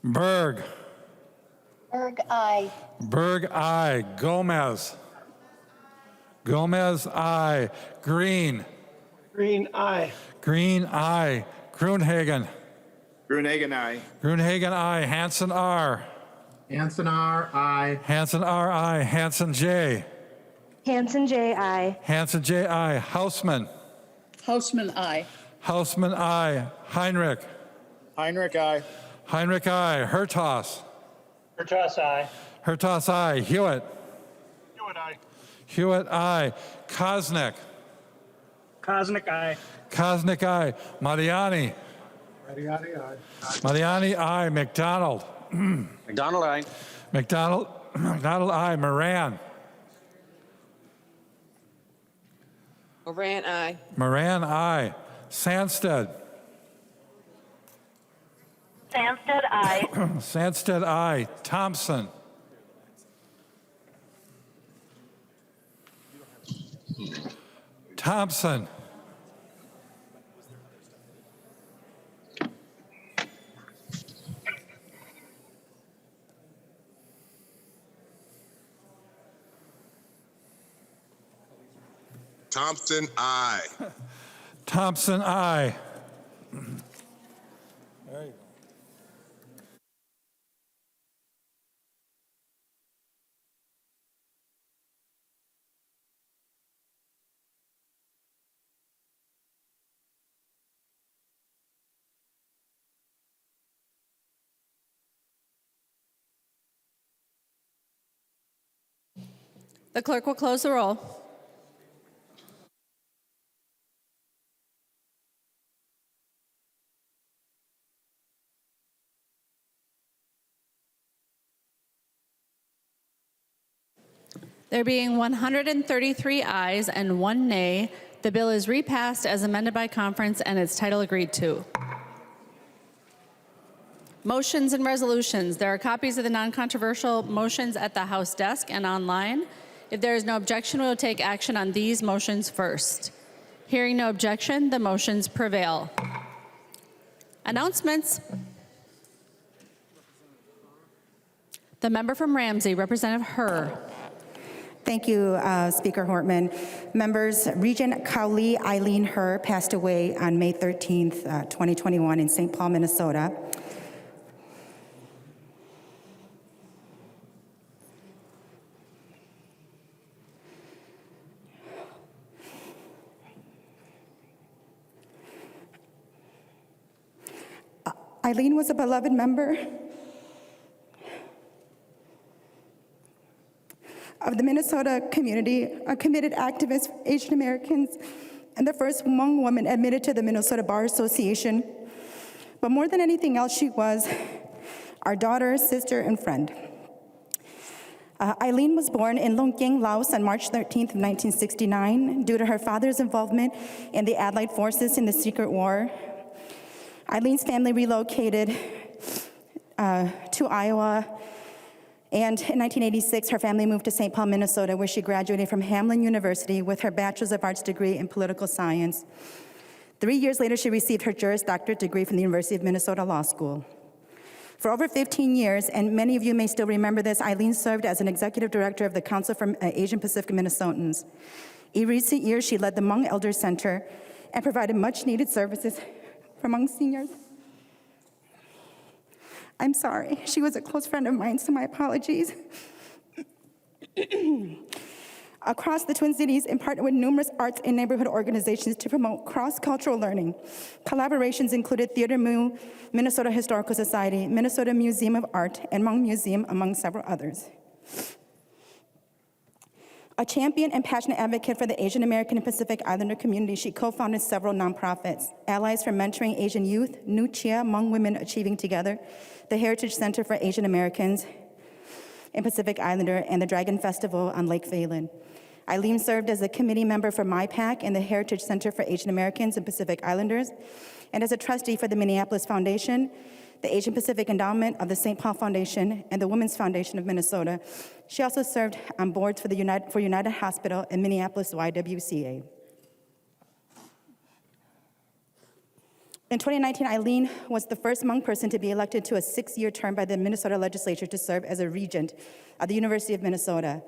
S2: Berg.
S5: Berg, aye.
S2: Berg, aye. Gomez. Gomez, aye. Green.
S12: Green, aye.
S2: Green, aye. Gruenhagen.
S7: Gruenhagen, aye.
S2: Gruenhagen, aye. Hanson, R.
S7: Hanson, R, aye.
S2: Hanson, R, aye. Hanson, J.
S5: Hanson, J, aye.
S2: Hanson, J, aye. Hausman.
S8: Houseman, aye.
S2: Hausman, aye. Heinrich.
S7: Heinrich, aye.
S2: Heinrich, aye. Hertas.
S18: Hertas, aye.
S2: Hertas, aye. Hewitt.
S18: Hewitt, aye.
S2: Hewitt, aye. Kosnick.
S12: Kosnick, aye.
S2: Kosnick, aye. Mariani.
S7: Mariani, aye.
S2: Mariani, aye. McDonald.
S12: McDonald, aye.
S2: McDonald, aye. Moran.
S12: Moran, aye.
S2: Moran, aye. Sandsted.
S5: Sandsted, aye.
S2: Sandsted, aye. Thompson. Thompson.
S4: Thompson, aye.
S2: Thompson, aye. There you go.
S1: The clerk will close the roll. There being 133 ayes and 1 nay, the bill is repassed as amended by conference and its title agreed to. Motions and resolutions. There are copies of the non-controversial motions at the House desk and online. If there is no objection, we will take action on these motions first. Hearing no objection, the motions prevail. Announcements. The member from Ramsey, Representative Herr.
S4: Thank you, Speaker Hortman. Members, Regent Cowley Eileen Herr passed away on May 13th, 2021 in St. Paul, Minnesota. Eileen was a beloved member of the Minnesota community, a committed activist for Asian Americans, and the first Hmong woman admitted to the Minnesota Bar Association. But more than anything else, she was our daughter, sister, and friend. Eileen was born in Long Kieng, Laos on March 13th of 1969 due to her father's involvement in the Allied forces in the Secret War. Eileen's family relocated to Iowa, and in 1986, her family moved to St. Paul, Minnesota, where she graduated from Hamline University with her Bachelor's of Arts degree in political science. 3 years later, she received her Juris Doctorate degree from the University of Minnesota Law School. For over 15 years, and many of you may still remember this, Eileen served as an executive director of the Council for Asian Pacific Minnesotans. In recent years, she led the Hmong Elders Center and provided much-needed services for Hmong seniors. I'm sorry. She was a close friend of mine, so my apologies. Across the Twin Cities, in partner with numerous arts and neighborhood organizations to promote cross-cultural learning. Collaborations included Theater Mu, Minnesota Historical Society, Minnesota Museum of Art, and Hmong Museum, among several others. A champion and passionate advocate for the Asian American and Pacific Islander community, she co-founded several nonprofits: Allies for Mentoring Asian Youth, Nu Chia, Hmong Women Achieving Together, the Heritage Center for Asian Americans and Pacific Islander, and the Dragon Festival on Lake Phelan. Eileen served as a committee member for MyPAC and the Heritage Center for Asian Americans and Pacific Islanders, and as a trustee for the Minneapolis Foundation, the Asian Pacific Endowment of the St. Paul Foundation, and the Women's Foundation of Minnesota. She also served on boards for United Hospital and Minneapolis YWCA. In 2019, Eileen was the first Hmong person to be elected to a 6-year term by the Minnesota legislature to serve as a regent at the University of Minnesota.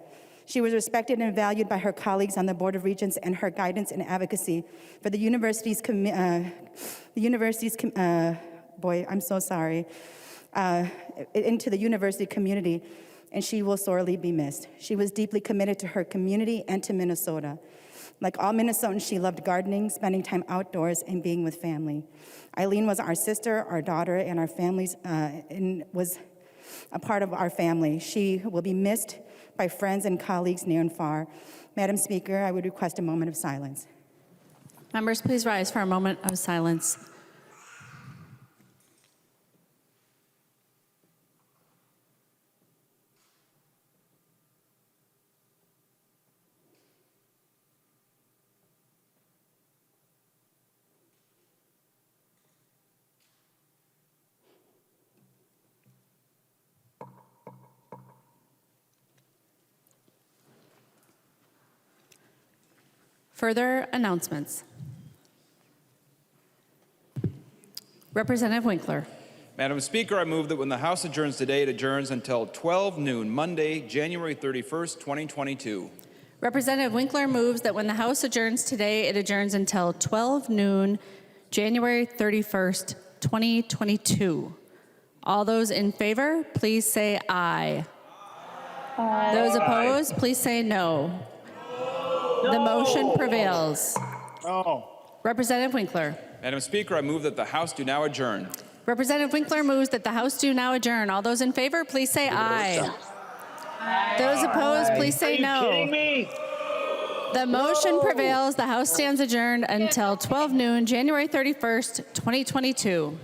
S4: She was respected and valued by her colleagues on the Board of Regents, and her guidance and advocacy for the university's into the university community, and she will sorely be missed. She was deeply committed to her community and to Minnesota. Like all Minnesotans, she loved gardening, spending time outdoors, and being with family. Eileen was our sister, our daughter, and our families, and was a part of our family. She will be missed by friends and colleagues near and far. Madam Speaker, I would request a moment of silence.
S1: Members, please rise for a moment of silence. Further announcements. Representative Winkler.
S20: Madam Speaker, I move that when the House adjourns today, it adjourns until 12 noon, Monday, January 31st, 2022.
S1: Representative Winkler moves that when the House adjourns today, it adjourns until 12 noon, January 31st, 2022. All those in favor, please say aye. Aye. Those opposed, please say no. The motion prevails.
S20: No.
S1: Representative Winkler.
S20: Madam Speaker, I move that the House do now adjourn.
S1: Representative Winkler moves that the House do now adjourn. All those in favor, please say aye. Those opposed, please say no.
S12: Are you kidding me?
S1: The motion prevails. The House stands adjourned until 12 noon, January 31st, 2022.